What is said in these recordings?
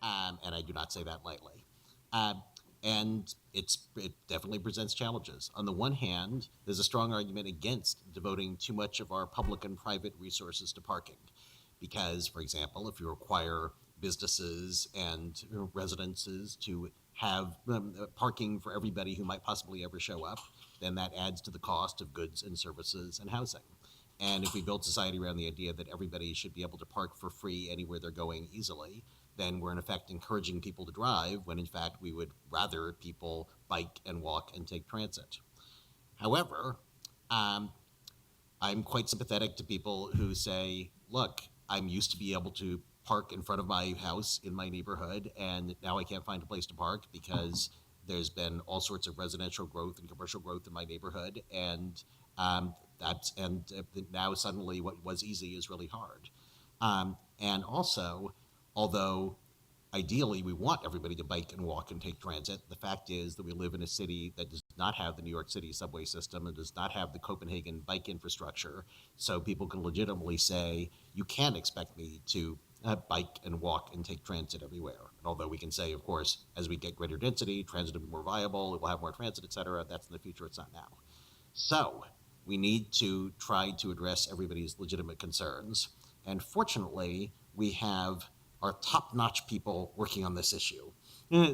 and I do not say that lightly. Um, and it definitely presents challenges. On the one hand, there's a strong argument against devoting too much of our public and private resources to parking, because, for example, if you require businesses and residences to have parking for everybody who might possibly ever show up, then that adds to the cost of goods and services and housing. And if we build society around the idea that everybody should be able to park for free anywhere they're going easily, then we're in effect encouraging people to drive when in fact we would rather people bike and walk and take transit. However, um, I'm quite sympathetic to people who say, look, I'm used to be able to park in front of my house in my neighborhood, and now I can't find a place to park because there's been all sorts of residential growth and commercial growth in my neighborhood, and now suddenly what was easy is really hard. And also, although ideally we want everybody to bike and walk and take transit, the fact is that we live in a city that does not have the New York City subway system and does not have the Copenhagen bike infrastructure. So people can legitimately say, you can't expect me to bike and walk and take transit everywhere. And although we can say, of course, as we get greater density, transit will be more viable, it will have more transit, et cetera, that's in the future, it's not now. So we need to try to address everybody's legitimate concerns. And fortunately, we have our top-notch people working on this issue.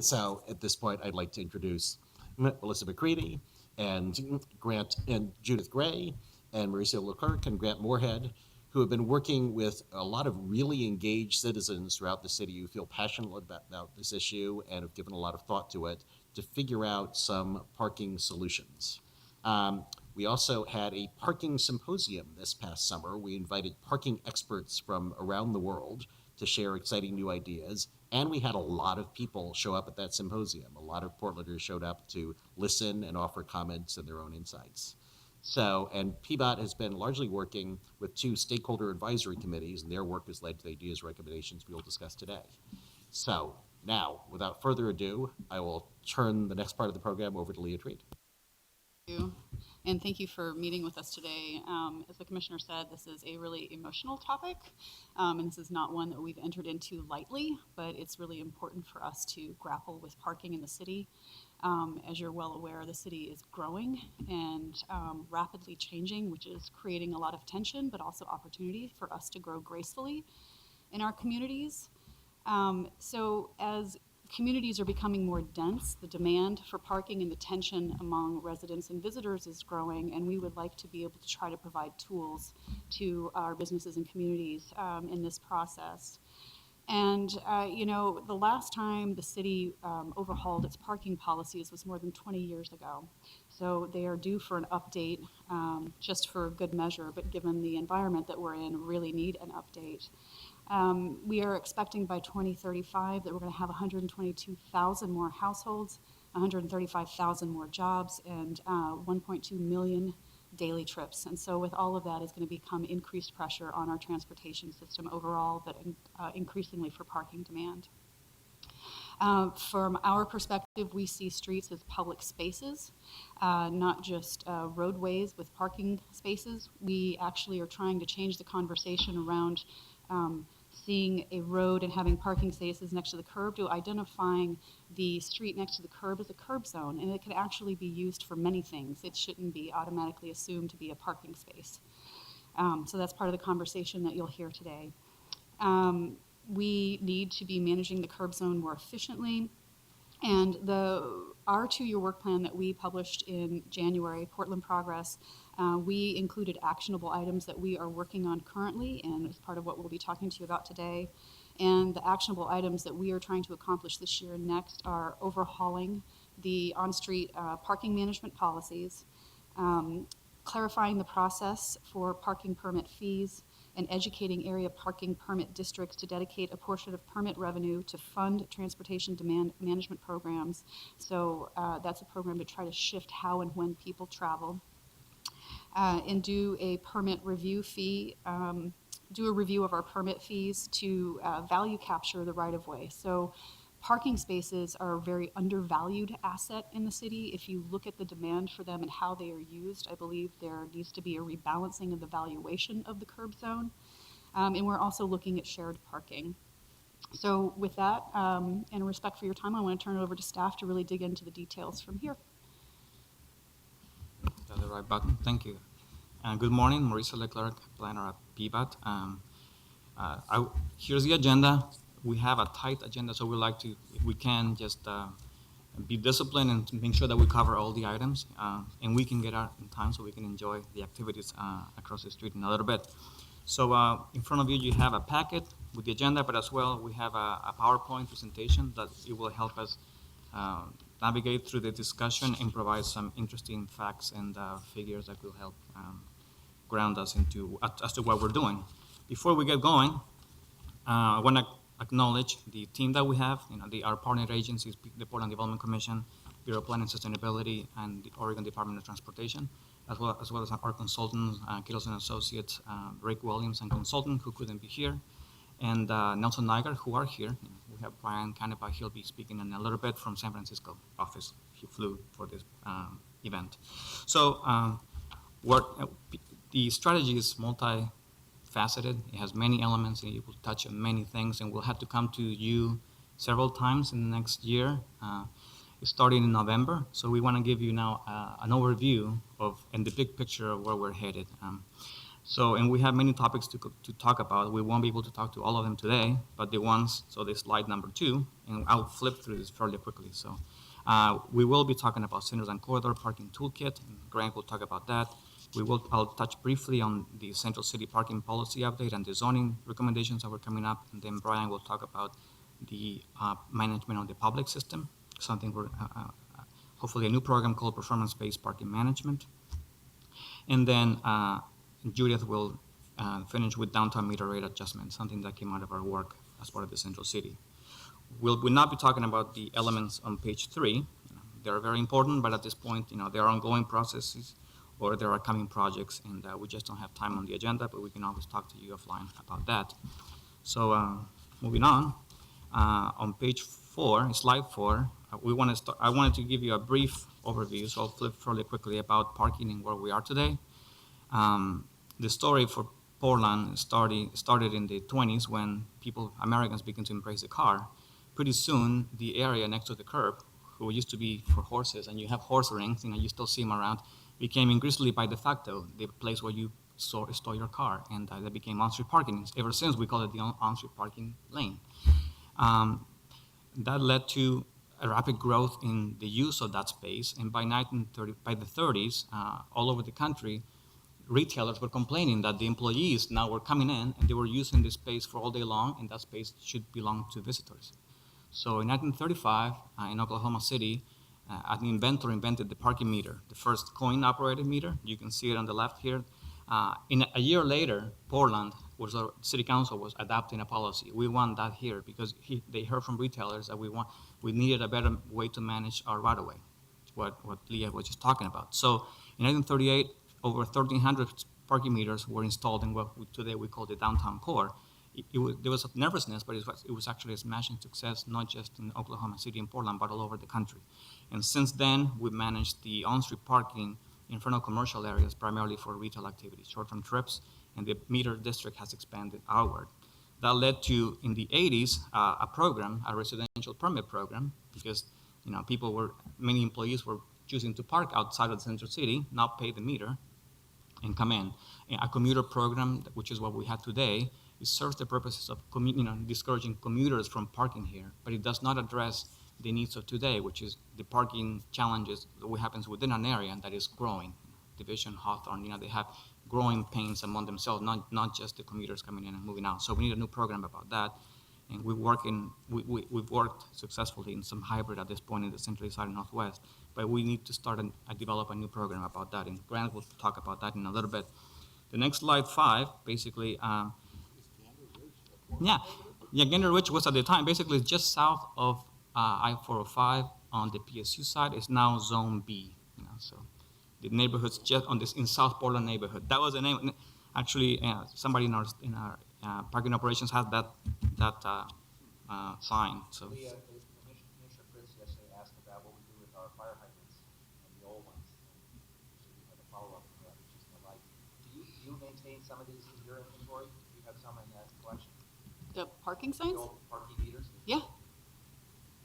So at this point, I'd like to introduce Melissa McCready and Grant and Judith Gray and Mauricio Leclerc and Grant Moorhead, who have been working with a lot of really engaged citizens throughout the city who feel passionate about this issue and have given a lot of thought to it to figure out some parking solutions. We also had a parking symposium this past summer. We invited parking experts from around the world to share exciting new ideas. And we had a lot of people show up at that symposium. A lot of Portlanders showed up to listen and offer comments and their own insights. So, and PBOT has been largely working with 2 stakeholder advisory committees, and their work has led to the ideas and recommendations we will discuss today. So now, without further ado, I will turn the next part of the program over to Leah Treat. Thank you. And thank you for meeting with us today. As the commissioner said, this is a really emotional topic, and this is not one that we've entered into lightly, but it's really important for us to grapple with parking in the city. As you're well aware, the city is growing and rapidly changing, which is creating a lot of tension, but also opportunity for us to grow gracefully in our communities. So as communities are becoming more dense, the demand for parking and the tension among residents and visitors is growing, and we would like to be able to try to provide tools to our businesses and communities in this process. And, the last time the city overhauled its parking policies was more than 20 years ago. So they are due for an update just for good measure, but given the environment that we're in, really need an update. We are expecting by 2035 that we're going to have 122,000 more households, 135,000 more jobs, and 1.2 million daily trips. And so with all of that is going to become increased pressure on our transportation system overall, but increasingly for parking demand. From our perspective, we see streets as public spaces, not just roadways with parking spaces. We actually are trying to change the conversation around seeing a road and having parking spaces next to the curb to identifying the street next to the curb as a curb zone, and it can actually be used for many things. It shouldn't be automatically assumed to be a parking space. So that's part of the conversation that you'll hear today. We need to be managing the curb zone more efficiently, and our 2-year work plan that we published in January, Portland Progress, we included actionable items that we are working on currently, and as part of what we'll be talking to you about today. And the actionable items that we are trying to accomplish this year and next are overhauling the on-street parking management policies, clarifying the process for parking permit fees, and educating area parking permit districts to dedicate a portion of permit revenue to fund transportation demand management programs. So that's a program to try to shift how and when people travel. And do a permit review fee, do a review of our permit fees to value capture the right-of-way. So parking spaces are a very undervalued asset in the city. If you look at the demand for them and how they are used, I believe there needs to be a rebalancing of the valuation of the curb zone. And we're also looking at shared parking. So with that, and respect for your time, I want to turn it over to staff to really dig into the details from here. That's the right button. Thank you. Good morning, Marisa Leclerc, planner at PBAT. Here's the agenda. We have a tight agenda, so we like to, if we can, just be disciplined and make sure that we cover all the items, and we can get out in time so we can enjoy the activities across the street in a little bit. So in front of you, you have a packet with the agenda, but as well, we have a PowerPoint presentation that it will help us navigate through the discussion and provide some interesting facts and figures that will help ground us into as to what we're doing. Before we get going, I want to acknowledge the team that we have. Our partner agencies, the Portland Development Commission, Bureau of Planning and Sustainability, and the Oregon Department of Transportation, as well as our consultants, Kittles and Associates, Rick Williams and consultant who couldn't be here, and Nelson Niger, who are here. We have Brian Canepa, he'll be speaking in a little bit from San Francisco office. He flew for this event. So the strategy is multifaceted. It has many elements, and it will touch on many things, and we'll have to come to you several times in the next year, starting in November. So we want to give you now an overview of and the big picture of where we're headed. And we have many topics to talk about. We won't be able to talk to all of them today, but the ones, so this slide number 2, and I'll flip through this fairly quickly. So we will be talking about Centers and Corridor Parking Toolkit, and Grant will talk about that. I'll touch briefly on the Central City Parking Policy Update and the zoning recommendations that were coming up, and then Brian will talk about the management of the public system, something we're, hopefully a new program called Performance-Based Parking Management. And then Judith will finish with downtown meter rate adjustment, something that came out of our work as part of the Central City. We'll not be talking about the elements on page 3. They're very important, but at this point, there are ongoing processes or there are coming projects, and we just don't have time on the agenda, but we can always talk to you offline about that. So moving on page 4, slide 4, I wanted to give you a brief overview, so I'll flip fairly quickly about parking and where we are today. The story for Portland started in the 20s when Americans began to embrace the car. Pretty soon, the area next to the curb, who used to be for horses, and you have horse rings, you still see them around, became increasingly by de facto the place where you store your car, and that became on-street parking. Ever since, we call it the on-street parking lane. That led to a rapid growth in the use of that space, and by the 30s, all over the country, retailers were complaining that the employees now were coming in and they were using this space for all day long, and that space should belong to visitors. So in 1935, in Oklahoma City, an inventor invented the parking meter, the first coin-operated meter. You can see it on the left here. A year later, Portland, city council was adopting a policy. We want that here because they heard from retailers that we needed a better way to manage our right-of-way, what Leah was just talking about. So in 1938, over 1,300 parking meters were installed in what today we call the downtown core. There was nervousness, but it was actually a smashing success, not just in Oklahoma City and Portland, but all over the country. And since then, we've managed the on-street parking in front of commercial areas, primarily for retail activities, short-term trips, and the meter district has expanded outward. That led to, in the 80s, a residential permit program, because many employees were choosing to park outside of the central city, not pay the meter, and come in. A commuter program, which is what we have today, it serves the purposes of discouraging commuters from parking here, but it does not address the needs of today, which is the parking challenges that happens within an area that is growing. Division, Hawthorne, they have growing pains among themselves, not just the commuters coming in and moving out. So we need a new program about that, and we've worked successfully in some hybrid at this point in the central side and northwest, but we need to start and develop a new program about that, and Grant will talk about that in a little bit. The next slide 5, basically, Gander Ridge was at the time basically just south of I-405 on the PSU side. Is now Zone B. So the neighborhood's just in South Portland neighborhood. That was the name. Actually, somebody in our parking operations had that sign. So. Commissioner Fritz yesterday asked about what we do with our fire hydrants and the old ones. So we have a follow-up for that, which is the light. Do you maintain some of these in your inventory? Do you have some in that collection? up parking The signs? old parking meters? Yeah.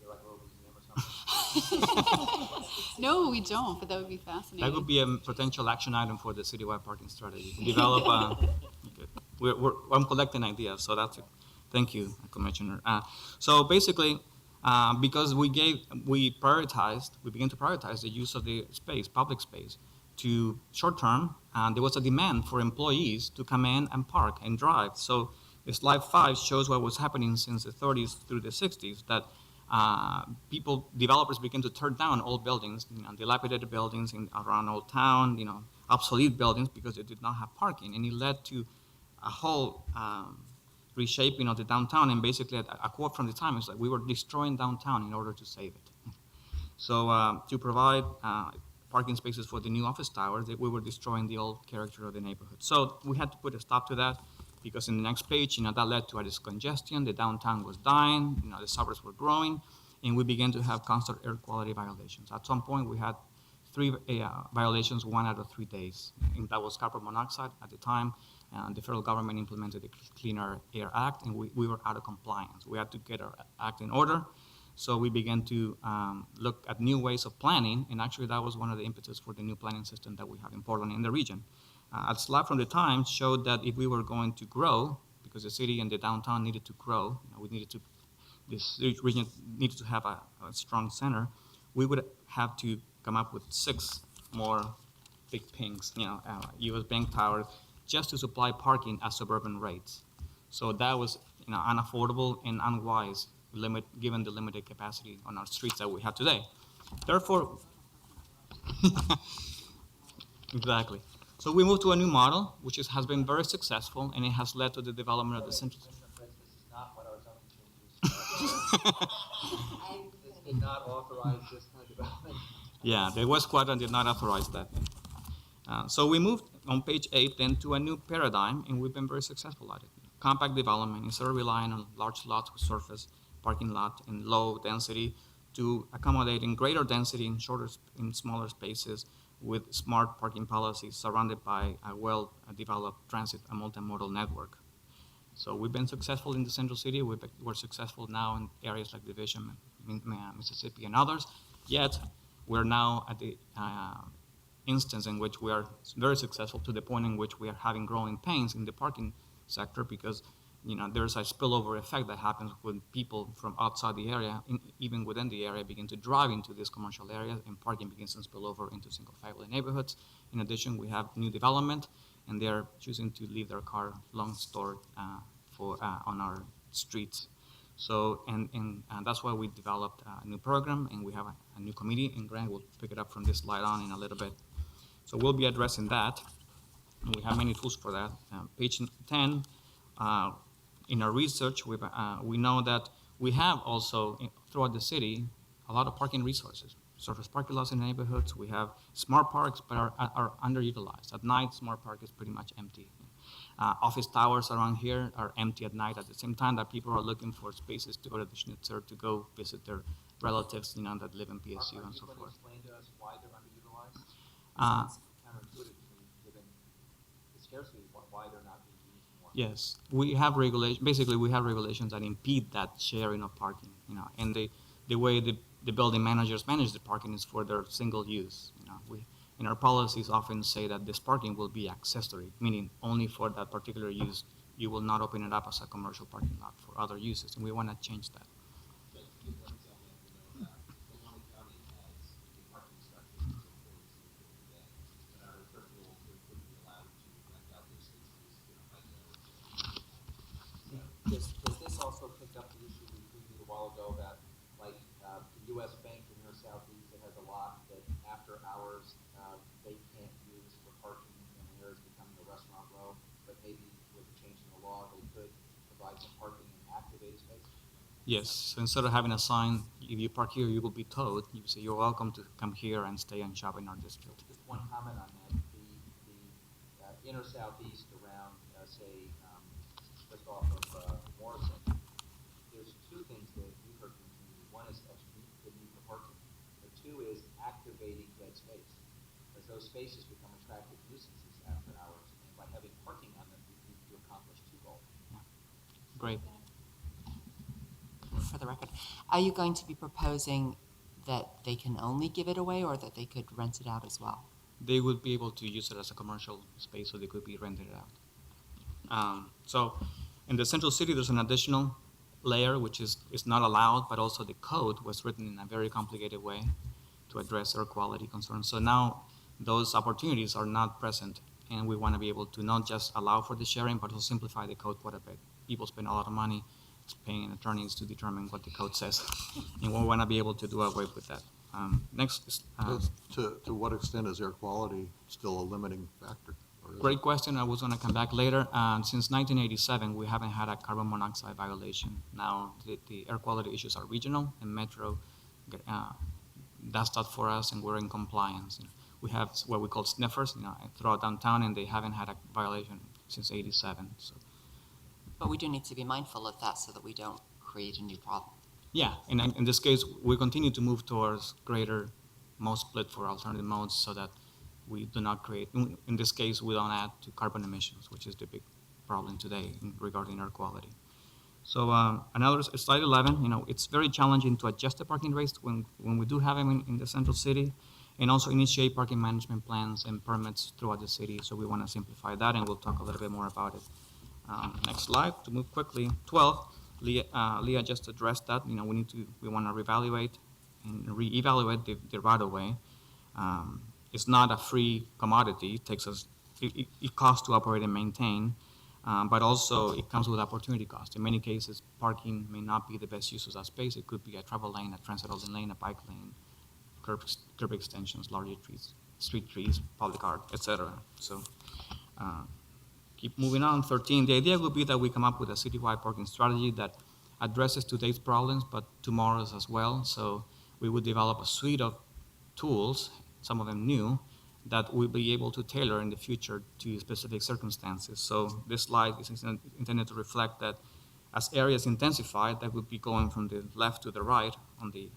You're like a little museum or something? No, we don't, but that would be fascinating. That would be a potential action item for the citywide parking strategy. Develop I'm collecting ideas, so that's it. Thank you, Commissioner. So basically, because we began to prioritize the use of the space, public space, to short term, there was a demand for employees to come in and park and drive. So slide 5 shows what was happening since the 30s through the 60s, that developers began to tear down old buildings, dilapidated buildings around Old Town, obsolete buildings because they did not have parking, and it led to a whole reshaping of the downtown. And basically, a quote from the time is that we were destroying downtown in order to save it. So to provide parking spaces for the new office towers, we were destroying the old character of the neighborhood. So we had to put a stop to that, because in the next page, that led to a congestion. The downtown was dying, the suburbs were growing, and we began to have constant air quality violations. At some point, we had 3 violations 1 out of 3 days, and that was carbon monoxide at the time. The federal government implemented the Clean Air Act, and we were out of compliance. We had to get our act in order. So we began to look at new ways of planning, and actually that was one of the impetus for the new planning system that we have in Portland in the region. A slide from the Times showed that if we were going to grow, because the city and the downtown needed to grow, this region needed to have a strong center, we would have to come up with 6 more big pings, U.S. Bank towers, just to supply parking at suburban rates. So that was unaffordable and unwise, given the limited capacity on our streets that we have today. Therefore, exactly. So we moved to a new model, which has been very successful, and it has led to the development of the central. Commissioner Fritz, this is not what our zoning changes. This did not authorize this kind of development. Yeah, the West Quadrant did not authorize that. So we moved on page 8 then to a new paradigm, and we've been very successful at it. Compact development, instead of relying on large lots with surface parking lot and low density, to accommodating greater density in smaller spaces with smart parking policies surrounded by a well-developed transit and multimodal network. So we've been successful in the central city. We're successful now in areas like Division, Mississippi, and others. Yet we're now at the instance in which we are very successful, to the point in which we are having growing pains in the parking sector, because there's a spillover effect that happens when people from outside the area, even within the area, begin to drive into these commercial areas, and parking begins to spill over into single-family neighborhoods. In addition, we have new development, and they're choosing to leave their car long stored on our streets. So, and that's why we developed a new program, and we have a new committee, and Grant will pick it up from this slide on in a little bit. So we'll be addressing that, and we have many tools for that. Page 10, in our research, we know that we have also, throughout the city, a lot of parking resources. Surface parking lots in neighborhoods. We have smart parks, but are underutilized. At night, smart park is pretty much empty. Office towers around here are empty at night, at the same time that people are looking for spaces to go to the Schnitzer, to go visit their relatives, that live in PSU and so forth. Explain to us why they're underutilized? It's counterintuitive to me, given the scarcity, why they're not being used more. Yes, we have regulations that impede that sharing of parking, and the way the building managers manage the parking is for their single use. In our policies often say that this parking will be accessory, meaning only for that particular use. You will not open it up as a commercial parking lot for other uses, and we want to change that. Does this also pick up the issue we previewed a while ago about, like, the U.S. Bank in your southeast that has a lot that after hours they can't use for parking, and there is becoming a restaurant row, but maybe with changing the law they could provide some parking in activated space? Yes, so instead of having a sign, if you park here, you will be towed. You say you're welcome to come here and stay and shop in our district. Just one comment on that. The inner southeast around, say, just off of Morrison, there's 2 things that we've heard from the community. One is actually the need for parking, but 2 is activating dead space, because those spaces become attractive nuisances after hours, and by having parking on them, you accomplish 2 goals. Great. for the record, are you going to be proposing that they can only give it away or that they could rent it out as well? They would be able to use it as a commercial space, so they could be rented out. So in the central city, there's an additional layer which is not allowed, but also the code was written in a very complicated way to address air quality concerns. So now those opportunities are not present, and we want to be able to not just allow for the sharing, but also simplify the code quite a bit. People spend a lot of money paying attorneys to determine what the code says, and we want to be able to do away with that. Next is, To what extent is air quality still a limiting factor? Or is great question. I was going to come back later. Since 1987, we haven't had a carbon monoxide violation. Now, the air quality issues are regional, and Metro does that for us, and we're in compliance. We have what we call sniffers, throughout downtown, and they haven't had a violation since '87. So, But we do need to be mindful of that so that we don't create a new problem. yeah, and in this case, we continue to move towards greater mode split for alternative modes, so that we do not create. In this case, we don't add to carbon emissions, which is the big problem today regarding air quality. So another slide 11. It's very challenging to adjust the parking rates when we do have them in the central city, and also initiate parking management plans and permits throughout the city. So we want to simplify that, and we'll talk a little bit more about it. Next slide to move quickly. 12. Leah just addressed that. We want to reevaluate and reevaluate the right of way. It's not a free commodity. It costs to operate and maintain. But also it comes with opportunity cost. In many cases, parking may not be the best use of that space. It could be a travel lane, a transit lane, a bike lane, curb extensions, larger trees, street trees, public art, etc. So keep moving on. 13, the idea would be that we come up with a citywide parking strategy that addresses today's problems, but tomorrow's as well. So we would develop a suite of tools, some of them new, that we'll be able to tailor in the future to specific circumstances. So this slide is intended to reflect that as areas intensify, that would be going from the left to the right on the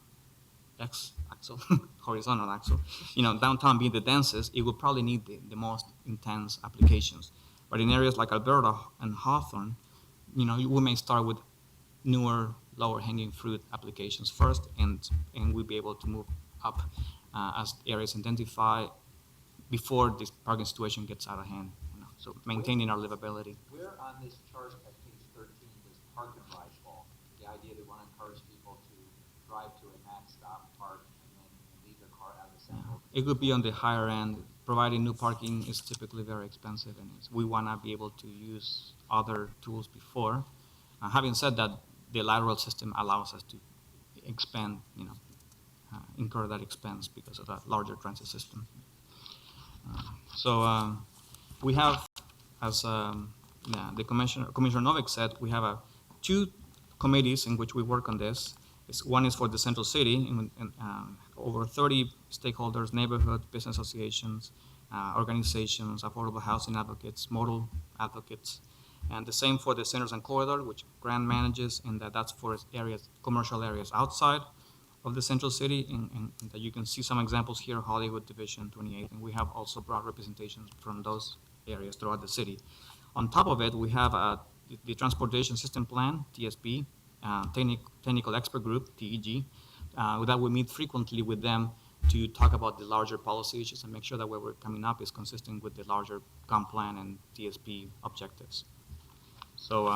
x-axis, horizontal axis. Downtown being the densest, it would probably need the most intense applications. But in areas like Alberta and Hawthorne, we may start with newer, lower-hanging fruit applications first, and we'll be able to move up as areas intensify before this parking situation gets out of hand. So maintaining our livability. Where on this chart at page 13 does park and ride fall? The idea that we want to encourage people to drive to a max stop, park, and then leave their car out of the center. It could be on the higher end. Providing new parking is typically very expensive, and we want to be able to use other tools before. Having said that, the lateral system allows us to expand, incur that expense because of that larger transit system. So we have, as the Commissioner Novik said, we have two committees in which we work on this. One is for the central city, and over 30 stakeholders, neighborhood, business associations, organizations, affordable housing advocates, modal advocates, and the same for the centers and corridor, which Grant manages, and that's for commercial areas outside of the central city, and that you can see some examples here, Hollywood Division 28, and we have also broad representations from those areas throughout the city. On top of it, we have the Transportation System Plan, TSP, Technical Expert Group, TEG, that we meet frequently with them to talk about the larger policy issues and make sure that what we're coming up is consistent with the larger comp plan and TSP objectives. So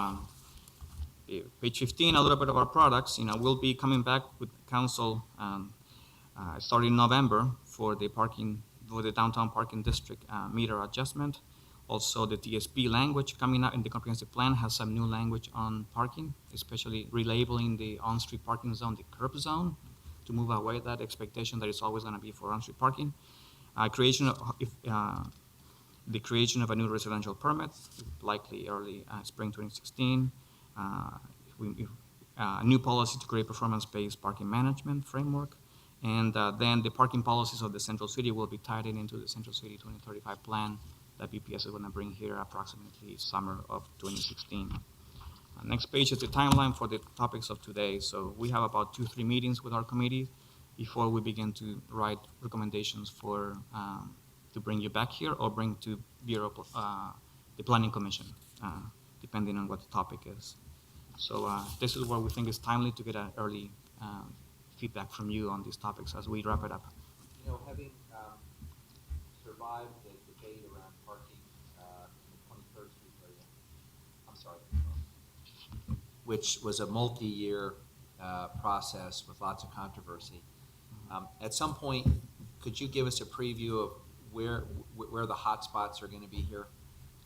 page 15, a little bit of our products. We'll be coming back with council starting in November for the downtown parking district meter adjustment. Also, the TSP language coming out in the comprehensive plan has some new language on parking, especially relabeling the on-street parking zone, the curb zone, to move away that expectation that it's always going to be for on-street parking. The creation of a new residential permit, likely early spring 2016. A new policy to create performance-based parking management framework. And then the parking policies of the Central City will be tied into the Central City 2035 plan that BPS is going to bring here approximately summer of 2016. Next page is the timeline for the topics of today. So we have about 2-3 meetings with our committee before we begin to write recommendations for to bring you back here or bring to Bureau the Planning Commission, depending on what the topic is. So this is where we think it's timely to get an early feedback from you on these topics as we wrap it up. You know, having survived the debate around parking in the 23rd Street area, I'm sorry, which was a multi-year process with lots of controversy. At some point, could you give us a preview of where the hot spots are going to be here?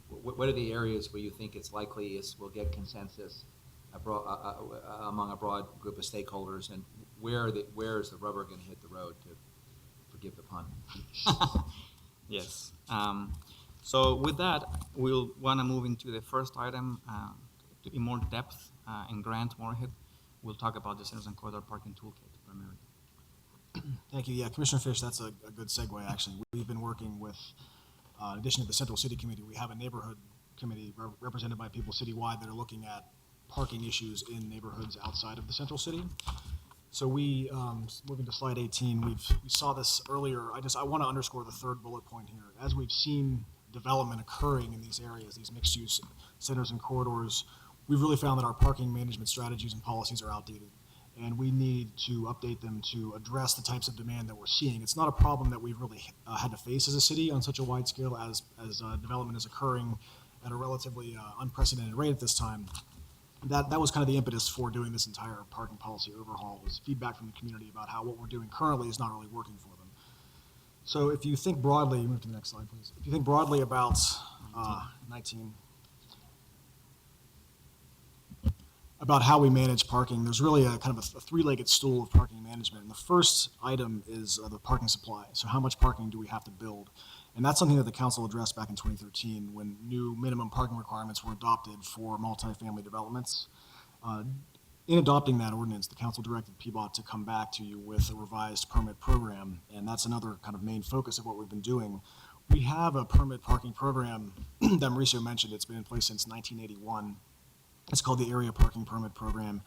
What are the areas where you think it's likely we'll get consensus among a broad group of stakeholders, and where is the rubber going to hit the road, to forgive the pun? Yes. So with that, we'll want to move into the first item in more depth. In Grant Moorhead, we'll talk about the Centers and Corridor Parking Toolkit primarily. Thank you. Yeah, Commissioner Fish, that's a good segue, actually. We've been working with, in addition to the Central City Committee, we have a neighborhood committee represented by people citywide that are looking at parking issues in neighborhoods outside of the Central City. So we, moving to slide 18, we saw this earlier. I want to underscore the third bullet point here. As we've seen development occurring in these areas, these mixed-use centers and corridors, we've really found that our parking management strategies and policies are outdated, and we need to update them to address the types of demand that we're seeing. It's not a problem that we've really had to face as a city on such a wide scale as development is occurring at a relatively unprecedented rate at this time. That was kind of the impetus for doing this entire parking policy overhaul, was feedback from the community about how what we're doing currently is not really working for them. So if you think broadly, move to the next slide, please. If you think broadly about 19, about how we manage parking, there's really a kind of a three-legged stool of parking management. And the first item is the parking supply. So how much parking do we have to build? And that's something that the council addressed back in 2013 when new minimum parking requirements were adopted for multifamily developments. In adopting that ordinance, the council directed PBOT to come back to you with a revised permit program, and that's another kind of main focus of what we've been doing. We have a permit parking program that Mauricio mentioned. It's been in place since 1981. It's called the Area Parking Permit Program.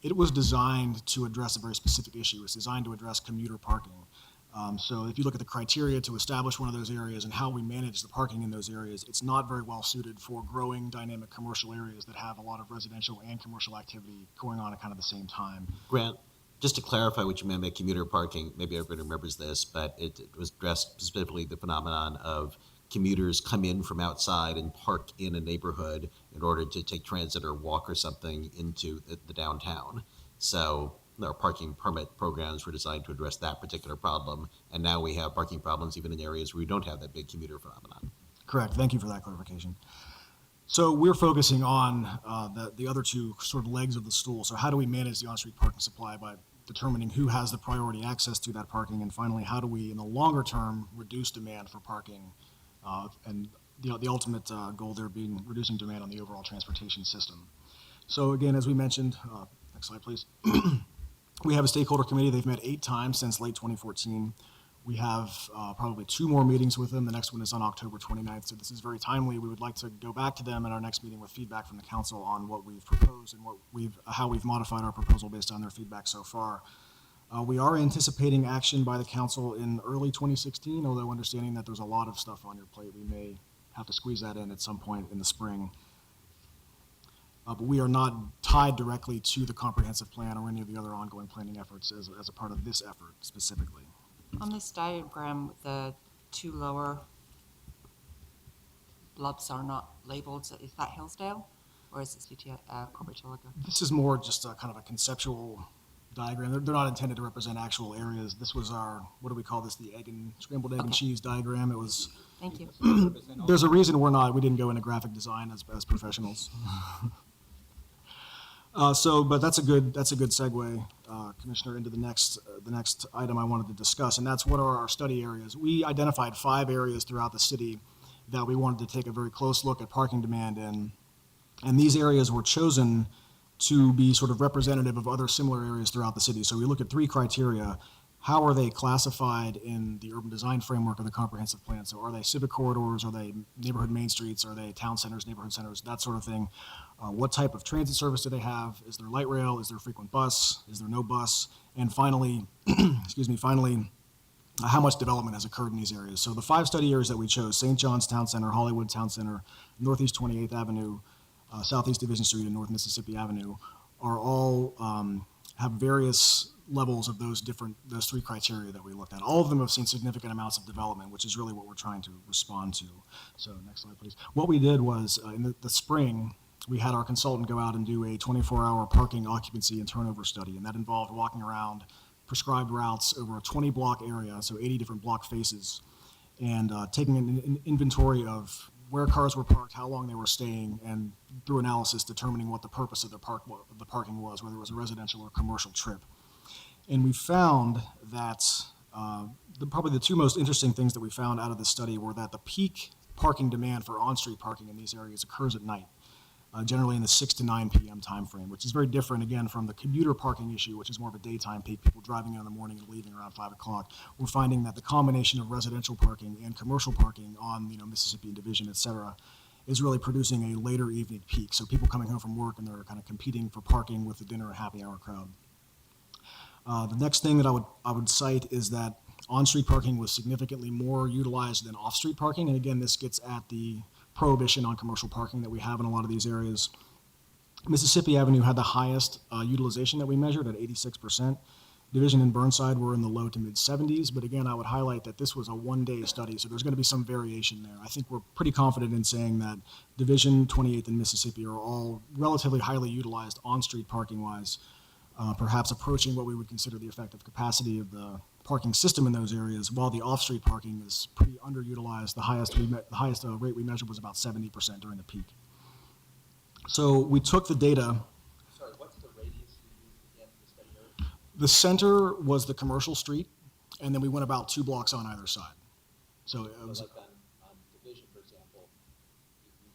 It was designed to address a very specific issue. It's designed to address commuter parking. So if you look at the criteria to establish one of those areas and how we manage the parking in those areas, it's not very well suited for growing dynamic commercial areas that have a lot of residential and commercial activity going on at kind of the same time. Grant, just to clarify what you meant by commuter parking, maybe everybody remembers this, but it was addressed specifically the phenomenon of commuters come in from outside and park in a neighborhood in order to take transit or walk or something into the downtown. So our parking permit programs were designed to address that particular problem, and now we have parking problems even in areas where we don't have that big commuter phenomenon. Correct. Thank you for that clarification. So we're focusing on the other two sort of legs of the stool. So how do we manage the on-street parking supply by determining who has the priority access to that parking, and finally, how do we, in the longer term, reduce demand for parking, and the ultimate goal there being reducing demand on the overall transportation system. So again, as we mentioned, next slide, please. We have a stakeholder committee. They've met 8 times since late 2014. We have probably 2 more meetings with them. The next one is on October 29th. So this is very timely. We would like to go back to them in our next meeting with feedback from the council on what we've proposed and how we've modified our proposal based on their feedback so far. We are anticipating action by the council in early 2016, although understanding that there's a lot of stuff on your plate, we may have to squeeze that in at some point in the spring. But we are not tied directly to the comprehensive plan or any of the other ongoing planning efforts as a part of this effort specifically. On this diagram, the 2 lower blobs are not labeled. So is that Hillsdale, or is it Corporate Chilica? This is more just a kind of a conceptual diagram. They're not intended to represent actual areas. This was our, what do we call this, the scrambled egg and cheese diagram. It was. Thank you. There's a reason we didn't go into graphic design as professionals. But that's a good segue, Commissioner, into the next item I wanted to discuss, and that's what are our study areas. We identified 5 areas throughout the city that we wanted to take a very close look at parking demand in, and these areas were chosen to be sort of representative of other similar areas throughout the city. So we look at 3 criteria. How are they classified in the urban design framework of the comprehensive plan? So are they civic corridors? Are they neighborhood main streets? Are they town centers, neighborhood centers, that sort of thing? What type of transit service do they have? Is there light rail? Is there frequent bus? Is there no bus? And finally, how much development has occurred in these areas? So the 5 study areas that we chose, St. John's Town Center, Hollywood Town Center, Northeast 28th Avenue, Southeast Division Street and North Mississippi Avenue, are all have various levels of those three criteria that we looked at. All of them have seen significant amounts of development, which is really what we're trying to respond to. So next slide, please. What we did was in the spring, we had our consultant go out and do a 24-hour parking occupancy and turnover study, and that involved walking around prescribed routes over a 20-block area, so 80 different block faces, and taking an inventory of where cars were parked, how long they were staying, and through analysis determining what the purpose of the parking was, whether it was a residential or commercial trip. And we found that probably the two most interesting things that we found out of this study were that the peak parking demand for on-street parking in these areas occurs at night, generally in the 6 to 9 p.m. timeframe, which is very different, again, from the commuter parking issue, which is more of a daytime peak, people driving in the morning and leaving around 5 o'clock. We're finding that the combination of residential parking and commercial parking on Mississippi and Division, et cetera, is really producing a later evening peak. So people coming home from work and they're kind of competing for parking with the dinner and happy hour crowd. The next thing that I would cite is that on-street parking was significantly more utilized than off-street parking. And again, this gets at the prohibition on commercial parking that we have in a lot of these areas. Mississippi Avenue had the highest utilization that we measured at 86%. Division and Burnside were in the low to mid 70s, but again, I would highlight that this was a one-day study, so there's going to be some variation there. I think we're pretty confident in saying that Division, 28th, and Mississippi are all relatively highly utilized on-street parking-wise, perhaps approaching what we would consider the effective capacity of the parking system in those areas, while the off-street parking is pretty underutilized. The highest rate we measured was about 70% during the peak. So we took the data. Sorry, what's the radius you used again for the study area? The center was the commercial street, and then we went about 2 blocks on either side. So it was So like on Division, for example,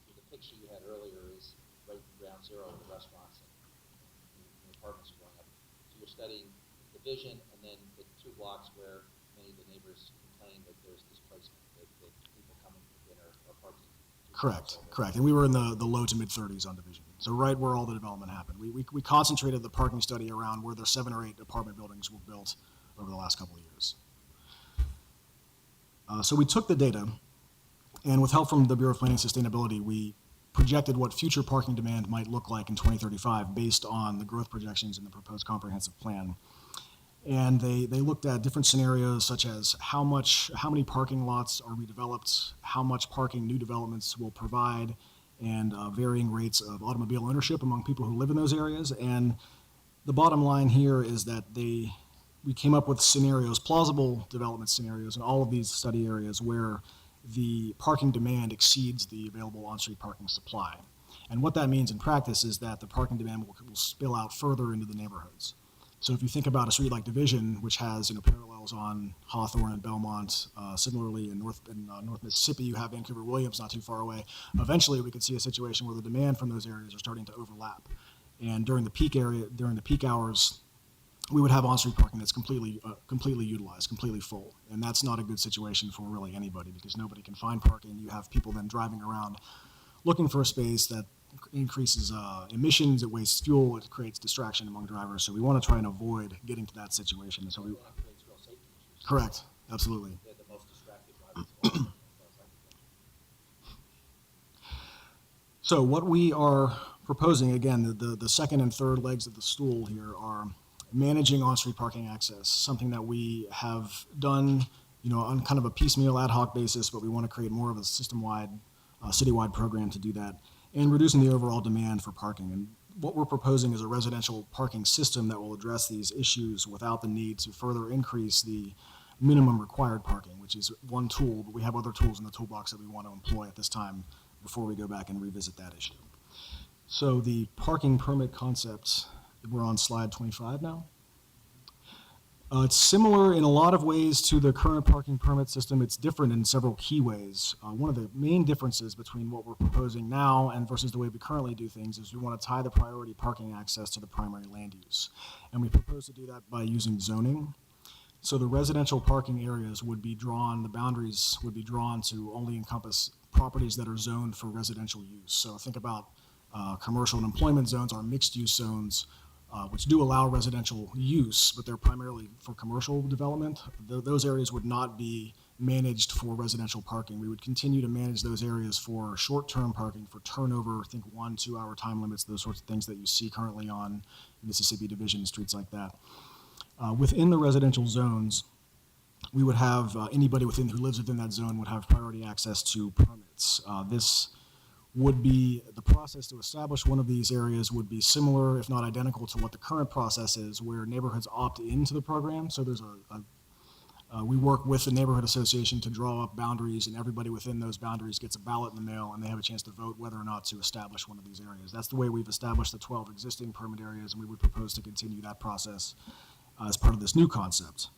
the picture you had earlier is right ground zero of the restaurants and the apartments are going up. So you're studying Division and then the 2 blocks where many of the neighbors complain that there's displacement, that people coming for dinner are parking. Correct. And we were in the low to mid 30s on Division. So right where all the development happened. We concentrated the parking study around where the 7 or 8 apartment buildings were built over the last couple of years. So we took the data, and with help from the Bureau of Planning and Sustainability, we projected what future parking demand might look like in 2035 based on the growth projections in the proposed comprehensive plan. And they looked at different scenarios such as how many parking lots are redeveloped, how much parking new developments will provide, and varying rates of automobile ownership among people who live in those areas. And the bottom line here is that we came up with scenarios, plausible development scenarios in all of these study areas where the parking demand exceeds the available on-street parking supply. And what that means in practice is that the parking demand will spill out further into the neighborhoods. So if you think about a street like Division, which has parallels on Hawthorne and Belmont, similarly in North Mississippi, you have Vancouver Williams not too far away. Eventually, we could see a situation where the demand from those areas are starting to overlap, and during the peak hours, we would have on-street parking that's completely utilized, completely full, and that's not a good situation for really anybody because nobody can find parking. You have people then driving around looking for a space that increases emissions, it wastes fuel, it creates distraction among drivers. So we want to try and avoid getting to that situation. So That creates real safety issues. correct, absolutely. They're the most distracted drivers of all, as far as I can tell. So what we are proposing, again, the second and third legs of the stool here are managing on-street parking access, something that we have done, on kind of a piecemeal ad hoc basis, but we want to create more of a system-wide, citywide program to do that, and reducing the overall demand for parking. And what we're proposing is a residential parking system that will address these issues without the need to further increase the minimum required parking, which is one tool, but we have other tools in the toolbox that we want to employ at this time before we go back and revisit that issue. So the parking permit concept, we're on slide 25 now. It's similar in a lot of ways to the current parking permit system. It's different in several key ways. One of the main differences between what we're proposing now and versus the way we currently do things is we want to tie the priority parking access to the primary land use. And we propose to do that by using zoning. So the residential parking areas would be drawn, the boundaries would be drawn to only encompass properties that are zoned for residential use. So think about commercial and employment zones are mixed-use zones, which do allow residential use, but they're primarily for commercial development. Those areas would not be managed for residential parking. We would continue to manage those areas for short-term parking, for turnover, I think 1-2 hour time limits, those sorts of things that you see currently on Mississippi Division, streets like that. Within the residential zones, we would have anybody who lives within that zone would have priority access to permits. This would be the process to establish one of these areas would be similar, if not identical, to what the current process is, where neighborhoods opt into the program. So there's we work with the neighborhood association to draw up boundaries, and everybody within those boundaries gets a ballot in the mail, and they have a chance to vote whether or not to establish one of these areas. That's the way we've established the 12 existing permit areas, and we would propose to continue that process as part of this new concept.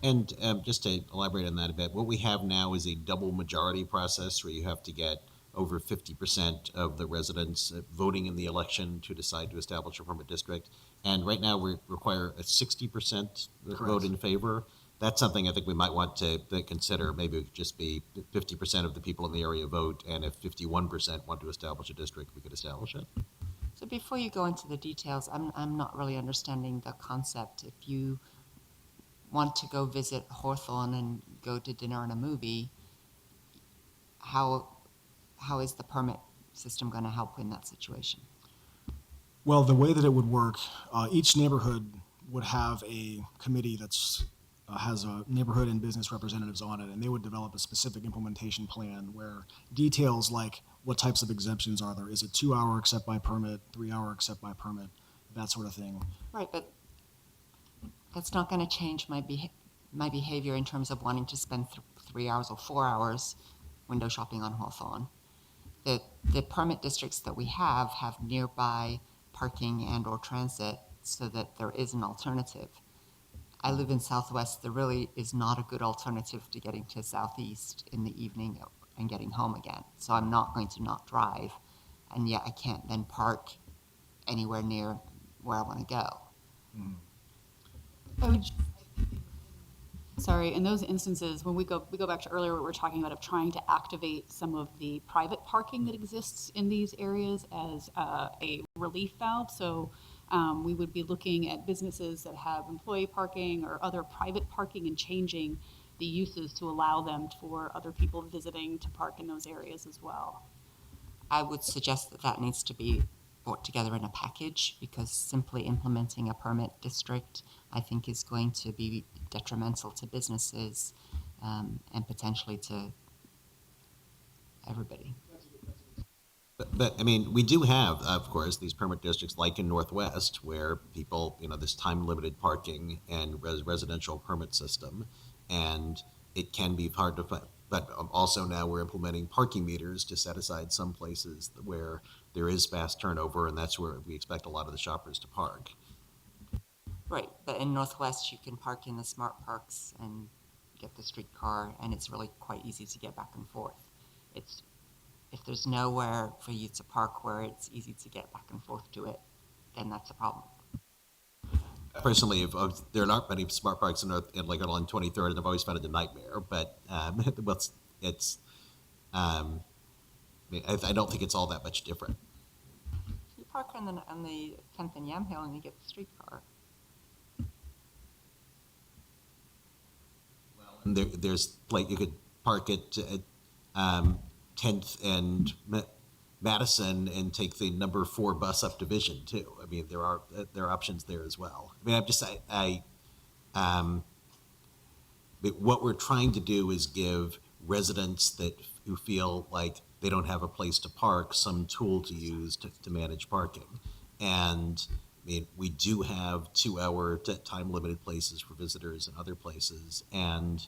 And just to elaborate on that a bit, what we have now is a double majority process where you have to get over 50% of the residents voting in the election to decide to establish a permit district. And right now we require a 60% vote in favor. That's something I think we might want to consider. Maybe it could just be 50% of the people in the area vote, and if 51% want to establish a district, we could establish it. So before you go into the details, I'm not really understanding the concept. If you want to go visit Hawthorne and go to dinner and a movie, how is the permit system going to help in that situation? Well, the way that it would work, each neighborhood would have a committee that's has a neighborhood and business representatives on it, and they would develop a specific implementation plan where details like what types of exemptions are there. Is it 2 hour except by permit, 3 hour except by permit, that sort of thing. Right, but that's not going to change my behavior in terms of wanting to spend 3 hours or 4 hours window shopping on Hawthorne. The permit districts that we have nearby parking and or transit so that there is an alternative. I live in Southwest. There really is not a good alternative to getting to Southeast in the evening and getting home again. So I'm not going to not drive, and yet I can't then park anywhere near where I want to go. I would, sorry, in those instances, when we go back to earlier, what we were talking about of trying to activate some of the private parking that exists in these areas as a relief valve. So we would be looking at businesses that have employee parking or other private parking and changing the uses to allow them for other people visiting to park in those areas as well. I would suggest that needs to be brought together in a package, because simply implementing a permit district, I think, is going to be detrimental to businesses and potentially to everybody. But I mean, we do have, of course, these permit districts like in Northwest where people, this time-limited parking and residential permit system, and it can be hard to find. But also now we're implementing parking meters to set aside some places where there is fast turnover, and that's where we expect a lot of the shoppers to park. Right, but in Northwest, you can park in the smart parks and get the streetcar, and it's really quite easy to get back and forth. If there's nowhere for you to park where it's easy to get back and forth to it, then that's a problem. Personally, there aren't many smart parks on 23rd, and I've always found it a nightmare. But I don't think it's all that much different. You park on the 10th and Yamhill and you get the streetcar. And there's you could park at 10th and Madison and take the number 4 bus up Division too. I mean, there are options there as well. I mean, what we're trying to do is give residents who feel like they don't have a place to park some tool to use to manage parking. And I mean, we do have 2 hour time limited places for visitors and other places, and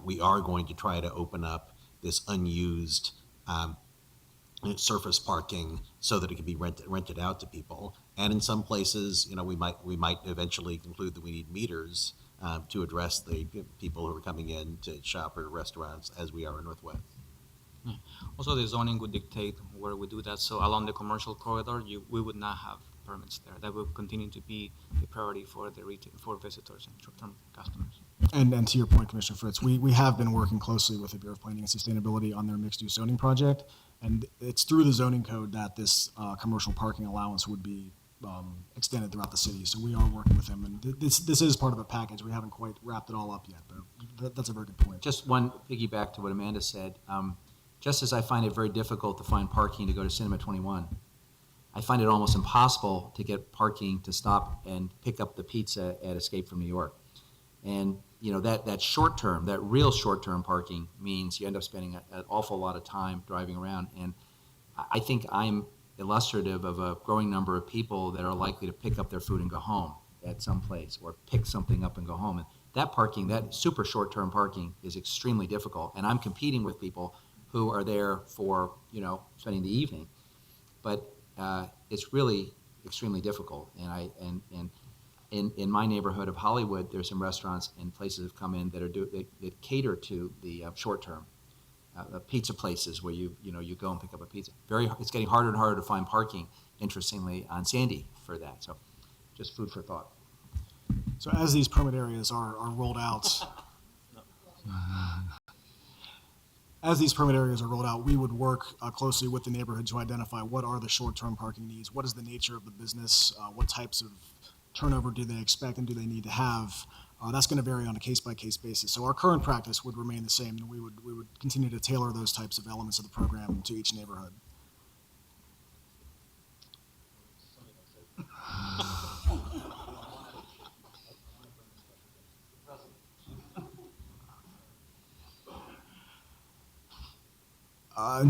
we are going to try to open up this unused surface parking so that it can be rented out to people. And in some places, we might eventually conclude that we need meters to address the people who are coming in to shop or restaurants, as we are in Northwest. Yeah. Also, the zoning would dictate where we do that. So along the commercial corridor, we would not have permits there. That will continue to be a priority for for visitors and short-term customers. And to your point, Commissioner Fritz, we have been working closely with the Bureau of Planning and Sustainability on their mixed-use zoning project, and it's through the zoning code that this commercial parking allowance would be extended throughout the city. So we are working with them, and this is part of a package. We haven't quite wrapped it all up yet, but that's a very good point. Just one piggyback to what Amanda said. Just as I find it very difficult to find parking to go to Cinema 21, I find it almost impossible to get parking to stop and pick up the pizza at Escape from New York. And that short term, that real short term parking means you end up spending an awful lot of time driving around. And I think I'm illustrative of a growing number of people that are likely to pick up their food and go home at some place, or pick something up and go home. And that parking, that super short term parking, is extremely difficult. And I'm competing with people who are there for spending the evening, but it's really extremely difficult. And in my neighborhood of Hollywood, there's some restaurants and places have come in that cater to the short term. Pizza places where you go and pick up a pizza. It's getting harder and harder to find parking, interestingly, on Sandy for that. So just food for thought. So as these permit areas are rolled out, we would work closely with the neighborhood to identify what are the short-term parking needs, what is the nature of the business, what types of turnover do they expect and do they need to have. That's going to vary on a case-by-case basis. So our current practice would remain the same, and we would continue to tailor those types of elements of the program to each neighborhood.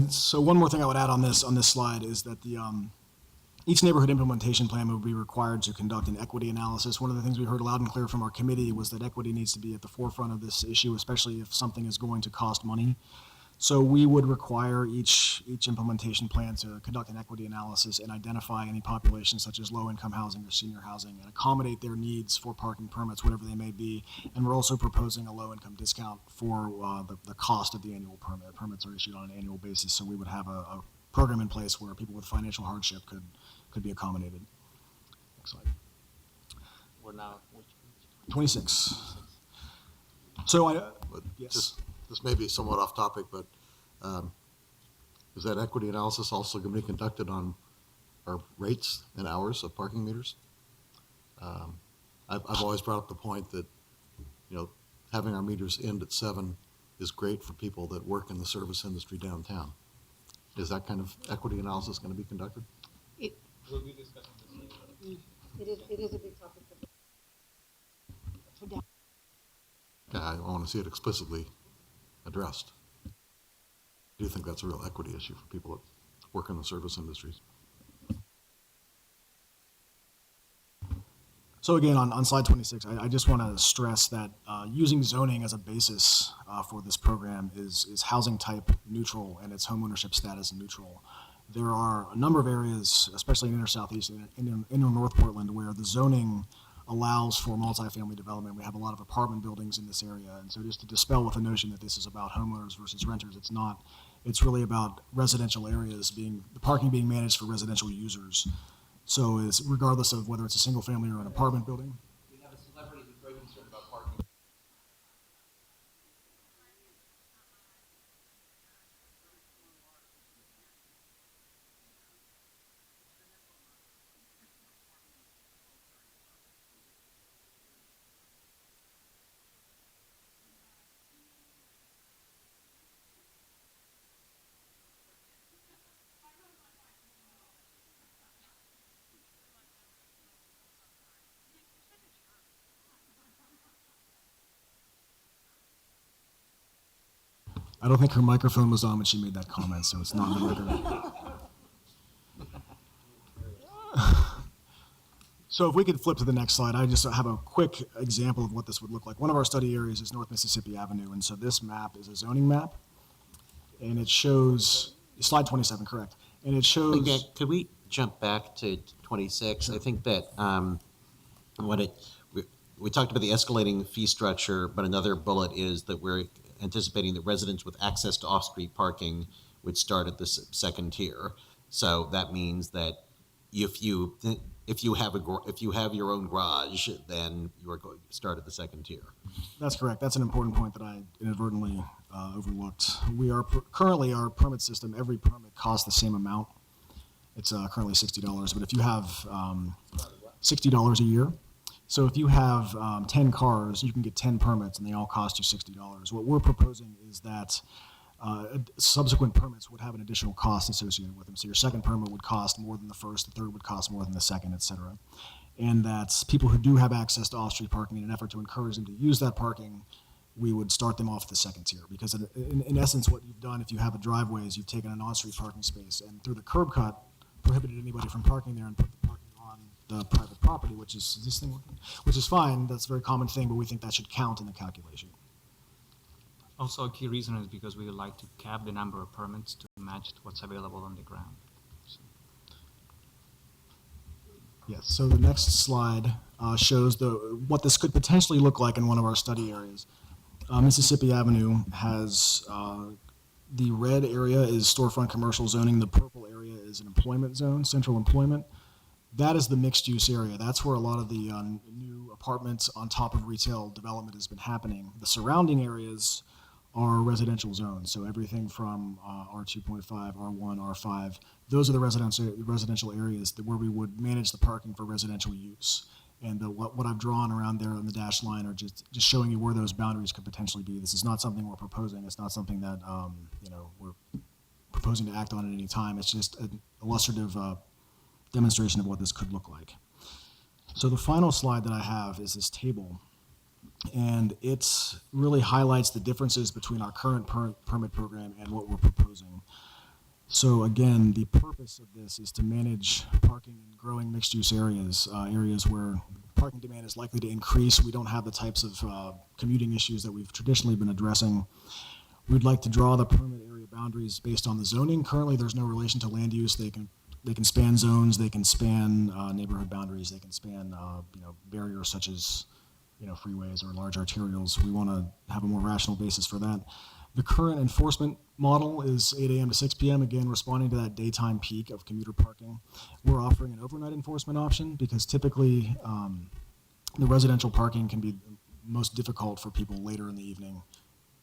So one more thing I would add on this slide is that each neighborhood implementation plan would be required to conduct an equity analysis. One of the things we heard loud and clear from our committee was that equity needs to be at the forefront of this issue, especially if something is going to cost money. So we would require each implementation plan to conduct an equity analysis and identify any populations such as low-income housing or senior housing and accommodate their needs for parking permits, whatever they may be. And we're also proposing a low-income discount for the cost of the annual permit. Permits are issued on an annual basis, so we would have a program in place where people with financial hardship could be accommodated. Next slide. We're now 26. So yes. This may be somewhat off topic, but is that equity analysis also going to be conducted on our rates and hours of parking meters? I've always brought up the point that, having our meters end at 7 is great for people that work in the service industry downtown. Is that kind of equity analysis going to be conducted? We'll be discussing this later. It is a big topic. Yeah, I want to see it explicitly addressed. I do think that's a real equity issue for people that work in the service industries. So again, on slide 26, I just want to stress that using zoning as a basis for this program is housing type neutral and it's homeownership status neutral. There are a number of areas, especially in inner Southeast and inner North Portland, where the zoning allows for multifamily development. We have a lot of apartment buildings in this area. And so just to dispel with the notion that this is about homeowners versus renters, it's not. It's really about residential areas the parking being managed for residential users. So it's regardless of whether it's a single family or an apartment building. We have a celebrity who's very concerned about parking. I don't think her microphone was on when she made that comment, so it's not in the record. So if we could flip to the next slide, I just have a quick example of what this would look like. One of our study areas is North Mississippi Avenue, and so this map is a zoning map, and it shows, slide 27, correct, and it shows... Could we jump back to 26? Sure. I think that we talked about the escalating fee structure, but another bullet is that we're anticipating that residents with access to off-street parking would start at the second tier. So that means that if you have your own garage, then you are going to start at the second tier. That's correct. That's an important point that I inadvertently overlooked. We are currently, our permit system, every permit costs the same amount. It's currently $60, but if you have $60 a year, so if you have 10 cars, you can get 10 permits, and they all cost you $60. What we're proposing is that subsequent permits would have an additional cost associated with them. So your second permit would cost more than the first, the third would cost more than the second, et cetera. And that people who do have access to off-street parking, in an effort to encourage them to use that parking, we would start them off the second tier. Because in essence, what you've done, if you have a driveway, is you've taken an on-street parking space and through the curb cut, prohibited anybody from parking there and put the parking on the private property, which is this thing working? Which is fine. That's a very common thing, but we think that should count in the calculation. Also, a key reason is because we would like to cap the number of permits to match what's available on the ground. Yes, so the next slide shows what this could potentially look like in one of our study areas. Mississippi Avenue has, the red area is storefront commercial zoning, the purple area is an employment zone, central employment. That is the mixed-use area. That's where a lot of the new apartments on top of retail development has been happening. The surrounding areas are residential zones, so everything from R2.5, R1, R5. Those are the residential areas where we would manage the parking for residential use. And what I've drawn around there on the dashed line are just showing you where those boundaries could potentially be. This is not something we're proposing. It's not something that we're proposing to act on at any time. It's just an illustrative demonstration of what this could look like. So the final slide that I have is this table. And it really highlights the differences between our current permit program and what we're proposing. So again, the purpose of this is to manage parking in growing mixed-use areas, areas where parking demand is likely to increase. We don't have the types of commuting issues that we've traditionally been addressing. We'd like to draw the permit area boundaries based on the zoning. Currently, there's no relation to land use. They can span zones, they can span neighborhood boundaries, they can span barriers such as freeways or large arterials. We want to have a more rational basis for that. The current enforcement model is 8 a.m. to 6 p.m., again, responding to that daytime peak of commuter parking. We're offering an overnight enforcement option because typically the residential parking can be most difficult for people later in the evening,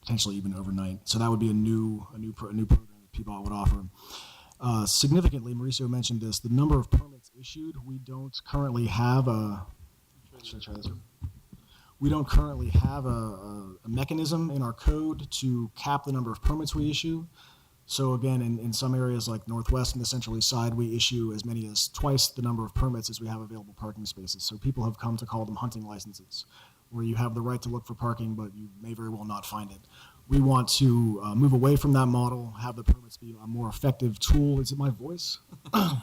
potentially even overnight. So that would be a new program that PBOT would offer. Significantly, Mauricio mentioned this, the number of permits issued, we don't currently have We don't currently have a mechanism in our code to cap the number of permits we issue. So again, in some areas like Northwest and the Central East Side, we issue as many as twice the number of permits as we have available parking spaces. So people have come to call them hunting licenses, where you have the right to look for parking, but you may very well not find it. We want to move away from that model, have the permits be a more effective tool. Is it my voice? No,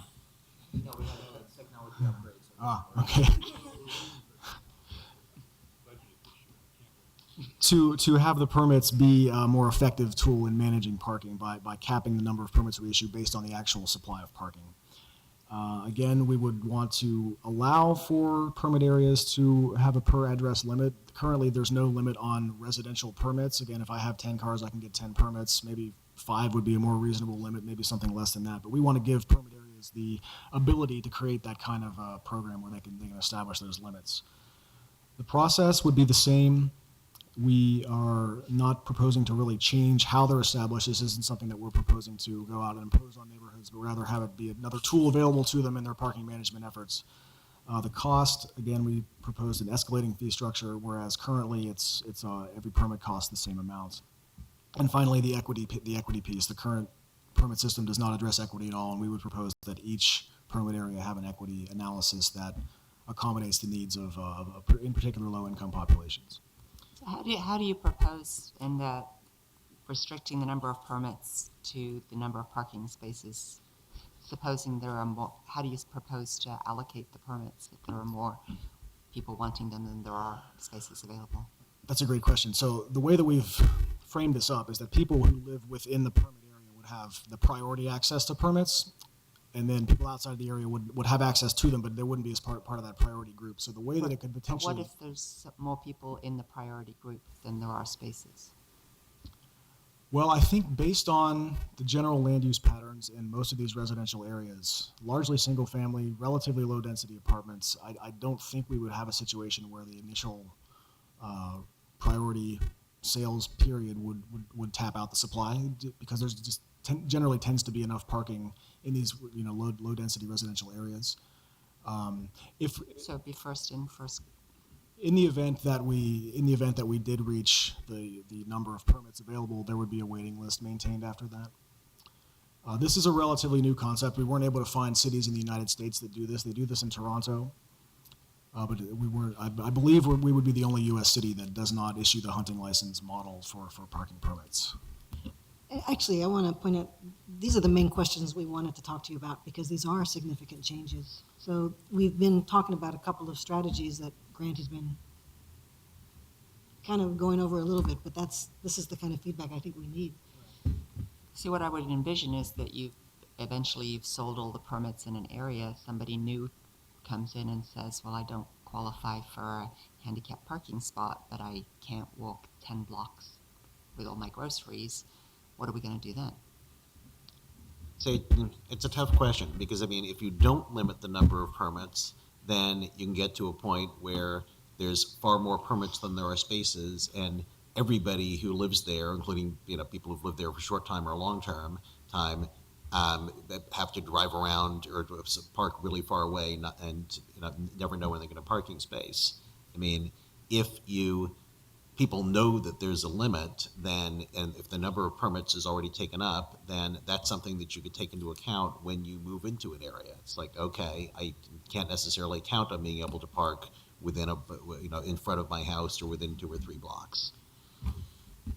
we have a technology upgrade. So Okay. To have the permits be a more effective tool in managing parking by capping the number of permits we issue based on the actual supply of parking. Again, we would want to allow for permit areas to have a per address limit. Currently, there's no limit on residential permits. Again, if I have 10 cars, I can get 10 permits. Maybe 5 would be a more reasonable limit, maybe something less than that. But we want to give permit areas the ability to create that kind of program where they can establish those limits. The process would be the same. We are not proposing to really change how they're established. This isn't something that we're proposing to go out and impose on neighborhoods, but rather have it be another tool available to them in their parking management efforts. The cost, again, we proposed an escalating fee structure, whereas currently it's every permit costs the same amount. And finally, the equity piece. The current permit system does not address equity at all, and we would propose that each permit area have an equity analysis that accommodates the needs of in particular, low-income populations. How do you propose in that restricting the number of permits to the number of parking spaces? Supposing there are more, how do you propose to allocate the permits if there are more people wanting them than there are spaces available? That's a great question. So the way that we've framed this up is that people who live within the permit area would have the priority access to permits, and then people outside the area would have access to them, but they wouldn't be as part of that priority group. So the way that it could potentially... But what if there's more people in the priority group than there are spaces? Well, I think based on the general land use patterns in most of these residential areas, largely single-family, relatively low-density apartments, I don't think we would have a situation where the initial priority sales period would tap out the supply, because there's just generally tends to be enough parking in these, low density residential areas. If So it'd be first in, first, in the event that we did reach the number of permits available, there would be a waiting list maintained after that. This is a relatively new concept. We weren't able to find cities in the United States that do this. They do this in Toronto, but I believe we would be the only U.S. city that does not issue the hunting license model for parking permits. Actually, I want to point out, these are the main questions we wanted to talk to you about because these are significant changes. So we've been talking about a couple of strategies that Grant has been kind of going over a little bit, but this is the kind of feedback I think we need. see, what I would envision is that you've sold all the permits in an area, somebody new comes in and says, well, I don't qualify for a handicap parking spot, but I can't walk 10 blocks with all my groceries. What are we going to do then? So it's a tough question because, I mean, if you don't limit the number of permits, then you can get to a point where there's far more permits than there are spaces, and everybody who lives there, including people who've lived there for short time or long term time, that have to drive around or park really far away and never know when they get a parking space. I mean, if people know that there's a limit, then, and if the number of permits is already taken up, then that's something that you could take into account when you move into an area. It's like, okay, I can't necessarily count on being able to park within in front of my house or within 2 or 3 blocks.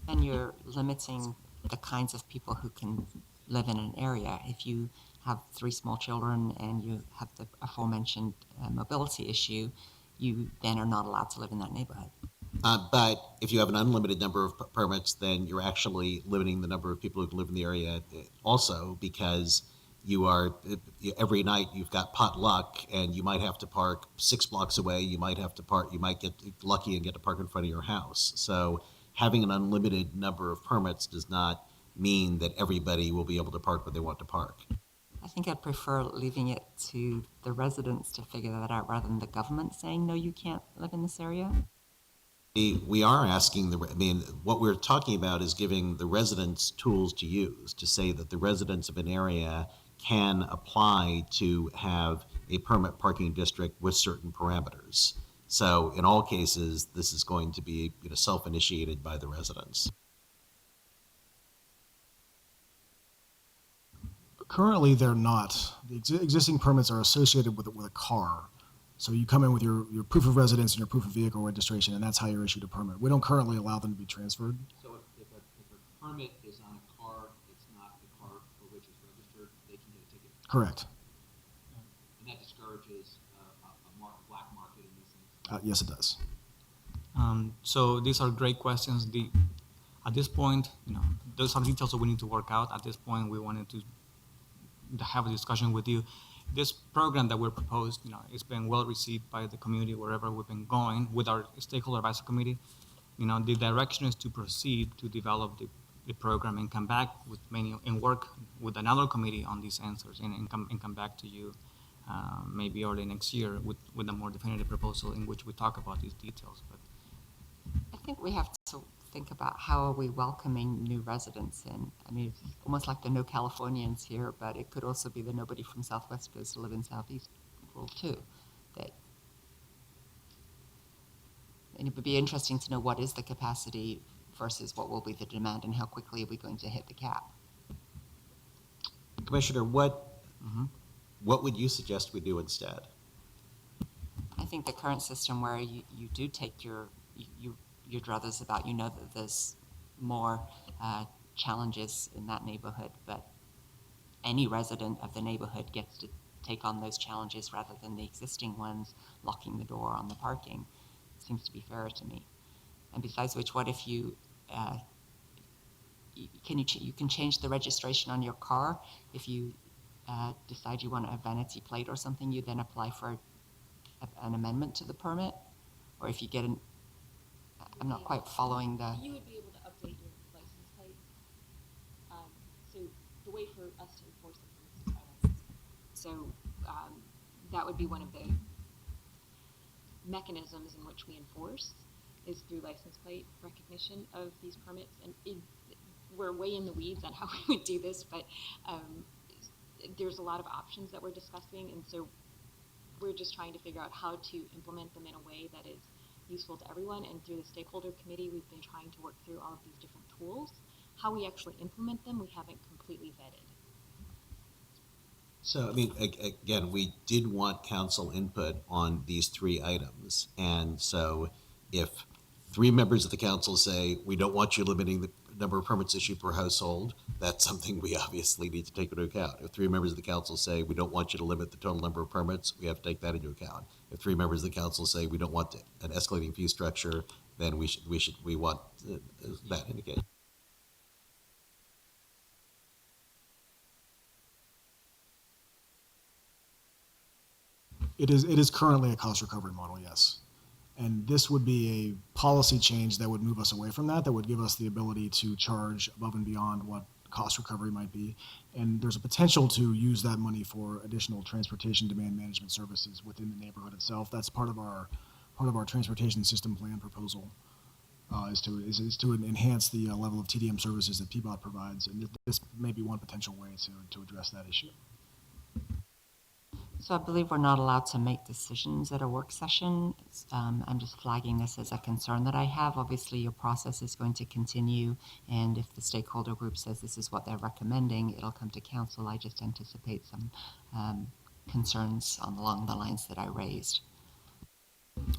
And you're limiting the kinds of people who can live in an area. If you have 3 small children and you have the aforementioned mobility issue, you then are not allowed to live in that neighborhood. But if you have an unlimited number of permits, then you're actually limiting the number of people who can live in the area also, because every night you've got potluck and you might have to park 6 blocks away. You might get lucky and get to park in front of your house. So having an unlimited number of permits does not mean that everybody will be able to park where they want to park. I think I'd prefer leaving it to the residents to figure that out rather than the government saying, no, you can't live in this area. We are asking what we're talking about is giving the residents tools to use to say that the residents of an area can apply to have a permit parking district with certain parameters. So in all cases, this is going to be self-initiated by the residents. Currently, they're not. The existing permits are associated with a car. So you come in with your proof of residence and your proof of vehicle registration, and that's how you're issued a permit. We don't currently allow them to be transferred. So if a permit is on a car, it's not the car for which it's registered, they can get a ticket. Correct. And that discourages a black market in these things. Yes, it does. So these are great questions. At this point, those are details that we need to work out. At this point, we wanted to have a discussion with you. This program that we're proposed, it's been well received by the community wherever we've been going with our stakeholder advisory committee. The direction is to proceed to develop the program and come back and work with another committee on these answers and come back to you maybe early next year with a more definitive proposal in which we talk about these details. But I think we have to think about how are we welcoming new residents in. I mean, it's almost like the no Californians here, but it could also be the nobody from Southwest goes to live in Southeast rule too. And it would be interesting to know what is the capacity versus what will be the demand and how quickly are we going to hit the cap. Commissioner, what would you suggest we do instead? I think the current system where you do take your druthers about, that there's more challenges in that neighborhood, but any resident of the neighborhood gets to take on those challenges rather than the existing ones locking the door on the parking. Seems to be fairer to me. And besides which, what if you can change the registration on your car? If you decide you want a vanity plate or something, you then apply for an amendment to the permit? Or if you get I'm not quite following the... You would be able to update your license plate. So the way for us to enforce the permits is by license plate. So that would be one of the mechanisms in which we enforce is through license plate recognition of these permits. And we're way in the weeds on how we would do this, but there's a lot of options that we're discussing, and so we're just trying to figure out how to implement them in a way that is useful to everyone. And through the stakeholder committee, we've been trying to work through all of these different tools. How we actually implement them, we haven't completely vetted. So, I mean, again, we did want council input on these three items. And so if three members of the council say, we don't want you limiting the number of permits issued per household, that's something we obviously need to take into account. If three members of the council say, we don't want you to limit the total number of permits, we have to take that into account. If three members of the council say, we don't want an escalating fee structure, then we want that indicated. It is currently a cost recovery model, yes. And this would be a policy change that would move us away from that, that would give us the ability to charge above and beyond what cost recovery might be. And there's a potential to use that money for additional transportation demand management services within the neighborhood itself. That's part of our transportation system plan proposal, is to enhance the level of TDM services that PBOT provides. And this may be one potential way to address that issue. So I believe we're not allowed to make decisions at a work session. I'm just flagging this as a concern that I have. Obviously, your process is going to continue, and if the stakeholder group says this is what they're recommending, it'll come to council. I just anticipate some concerns along the lines that I raised.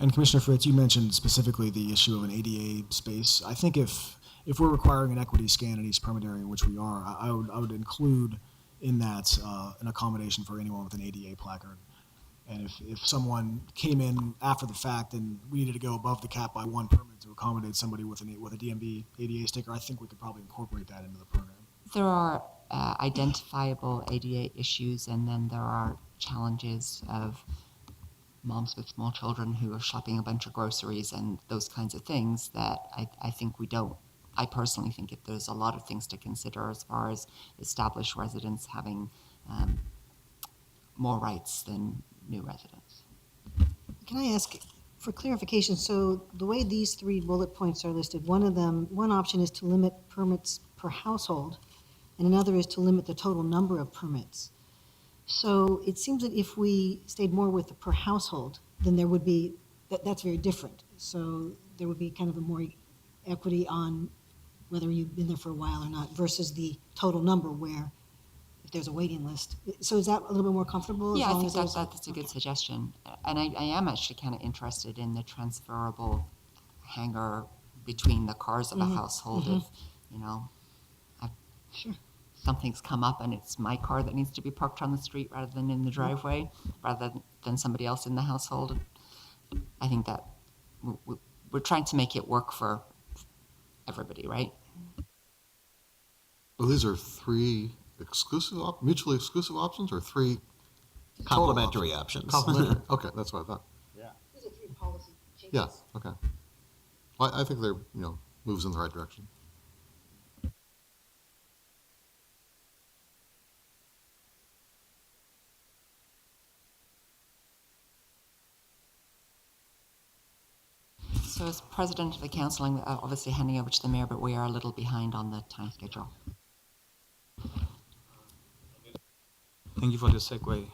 And Commissioner Fritz, you mentioned specifically the issue of an ADA space. I think if we're requiring an equity scan in East Permit area, which we are, I would include in that an accommodation for anyone with an ADA placard. And if someone came in after the fact and we needed to go above the cap by one permit to accommodate somebody with a DMV ADA sticker, I think we could probably incorporate that into the program. There are identifiable ADA issues, and then there are challenges of moms with small children who are shopping a bunch of groceries and those kinds of things that I think we don't. I personally think there's a lot of things to consider as far as established residents having more rights than new residents. Can I ask for clarification? So the way these three bullet points are listed, one option is to limit permits per household, and another is to limit the total number of permits. So it seems that if we stayed more with the per household, then there would be, that's very different. So there would be kind of a more equity on whether you've been there for a while or not, versus the total number where if there's a waiting list. So is that a little bit more comfortable? Yeah, I think that's a good suggestion. And I am actually kind of interested in the transferable hanger between the cars of a household. If, Sure. something's come up and it's my car that needs to be parked on the street rather than in the driveway, rather than somebody else in the household. I think that we're trying to make it work for everybody, right? Well, these are three mutually exclusive options, or three total Complementary options. Complementary. Okay, that's what I thought. These are three policy changes. Yeah. Okay. Well, I think they're moves in the right direction. So as president of the council, I'm obviously handing over to the mayor, but we are a little behind on the time schedule. Thank you for the segue,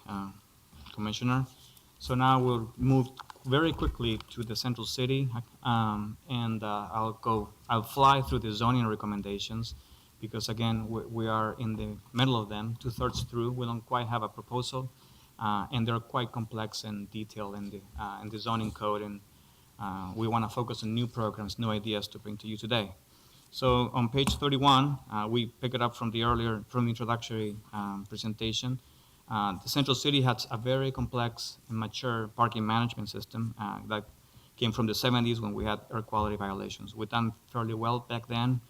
Commissioner. So now we'll move very quickly to the Central City, and I'll fly through the zoning recommendations, because again, we are in the middle of them, 2/3 through. We don't quite have a proposal, and they're quite complex and detailed in the zoning code, and we want to focus on new programs, new ideas to bring to you today. So on page 31, we pick it up from the introductory presentation. The Central City has a very complex and mature parking management system that came from the 70s when we had air quality violations. We've done fairly well back then.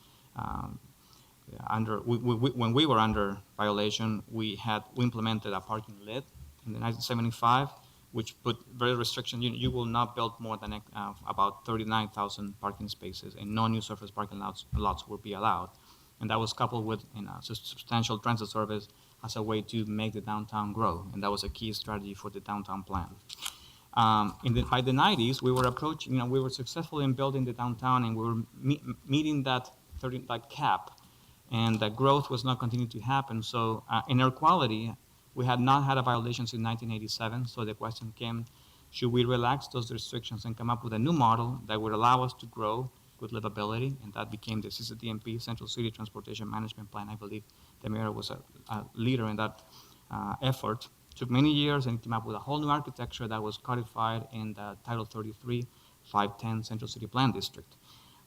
When we were under violation, we implemented a parking lid in the 1975, which put very restriction. You will not build more than about 39,000 parking spaces, and no new surface parking lots will be allowed. And that was coupled with substantial transit service as a way to make the downtown grow, and that was a key strategy for the downtown plan. By the 90s, we were approaching. We were successful in building the downtown, and we were meeting that cap and that growth was not continuing to happen. So in air quality, we had not had a violation since 1987. So the question came, should we relax those restrictions and come up with a new model that would allow us to grow with livability? And that became the CCTMP, Central City Transportation Management Plan. I believe the mayor was a leader in that effort. Took many years and came up with a whole new architecture that was codified in the Title 33, 510 Central City Plan District.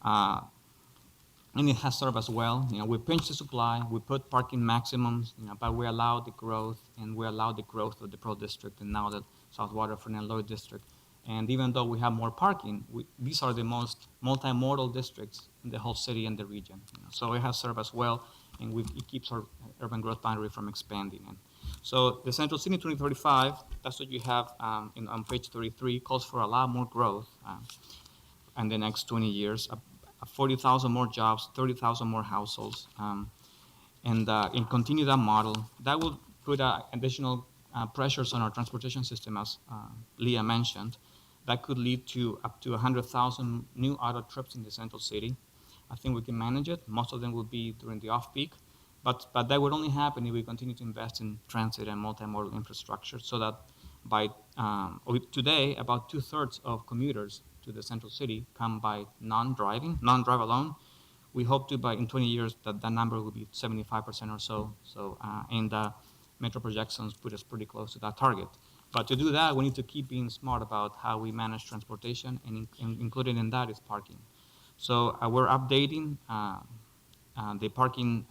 And it has served us well. We pinched the supply, we put parking maximums, but we allowed the growth, and we allowed the growth of the Pearl District and now the South Waterfront and Lloyd District. And even though we have more parking, these are the most multimodal districts in the whole city and the region. So it has served us well, and it keeps our urban growth boundary from expanding. And so the Central City 2035, that's what you have on page 33, calls for a lot more growth in the next 20 years, 40,000 more jobs, 30,000 more households, and continue that model. That will put additional pressures on our transportation system, as Leah mentioned. That could lead to up to 100,000 new auto trips in the Central City. I think we can manage it. Most of them will be during the off-peak. But that would only happen if we continue to invest in transit and multimodal infrastructure, so that by today, about 2/3 of commuters to the Central City come by non-drive alone. We hope to, in 20 years, that number will be 75% or so. And Metro projections put us pretty close to that target. But to do that, we need to keep being smart about how we manage transportation, and included in that is parking. So we're updating the parking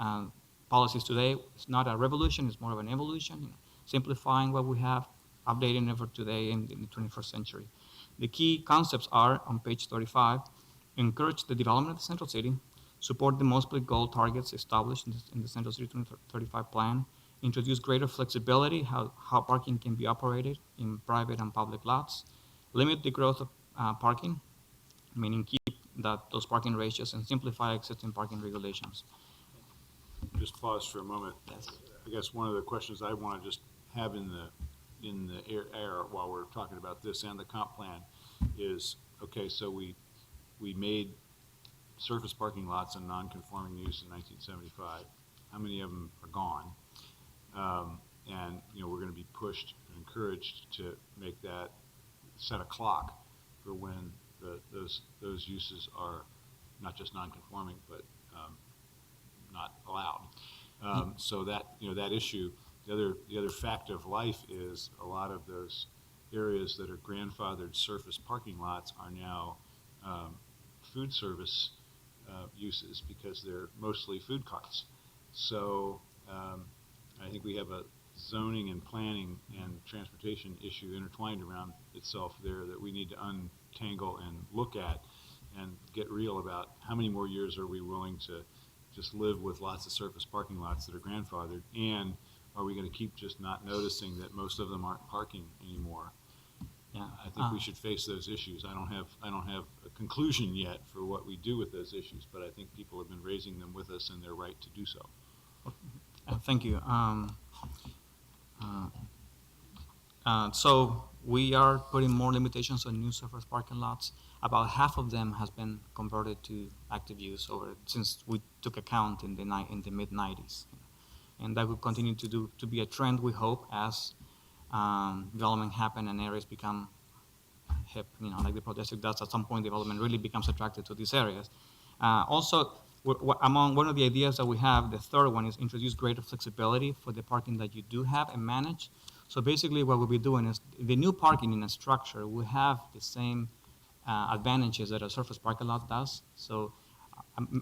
policies today. It's not a revolution, it's more of an evolution, simplifying what we have, updating it for today in the 21st century. The key concepts are on page 35, encourage the development of the Central City, support the multiple goal targets established in the Central City 2035 plan, introduce greater flexibility, how parking can be operated in private and public lots, limit the growth of parking, meaning keep those parking ratios, and simplify existing parking regulations. Just pause for a moment. Yes. I guess one of the questions I want to just have in the air while we're talking about this and the comp plan is, okay, so we made surface parking lots in non-conforming use in 1975. How many of them are gone? And we're going to be pushed and encouraged to make that, set a clock for when those uses are not just non-conforming, but not allowed. So that issue, the other fact of life is a lot of those areas that are grandfathered surface parking lots are now food service uses, because they're mostly food carts. So I think we have a zoning and planning and transportation issue intertwined around itself there that we need to untangle and look at and get real about. How many more years are we willing to just live with lots of surface parking lots that are grandfathered, and are we going to keep just not noticing that most of them aren't parking anymore? Yeah, I think we should face those issues. I don't have a conclusion yet for what we do with those issues, but I think people have been raising them with us, and they're right to do so. Thank you. So we are putting more limitations on new surface parking lots. About half of them has been converted to active use since we took account in the mid-90s, and that will continue to be a trend, we hope, as development happen and areas become hip. Like the Pearl District does. At some point, development really becomes attracted to these areas. Also, among one of the ideas that we have, the third one is introduce greater flexibility for the parking that you do have and manage. So basically what we'll be doing is the new parking in a structure will have the same advantages that a surface parking lot does. So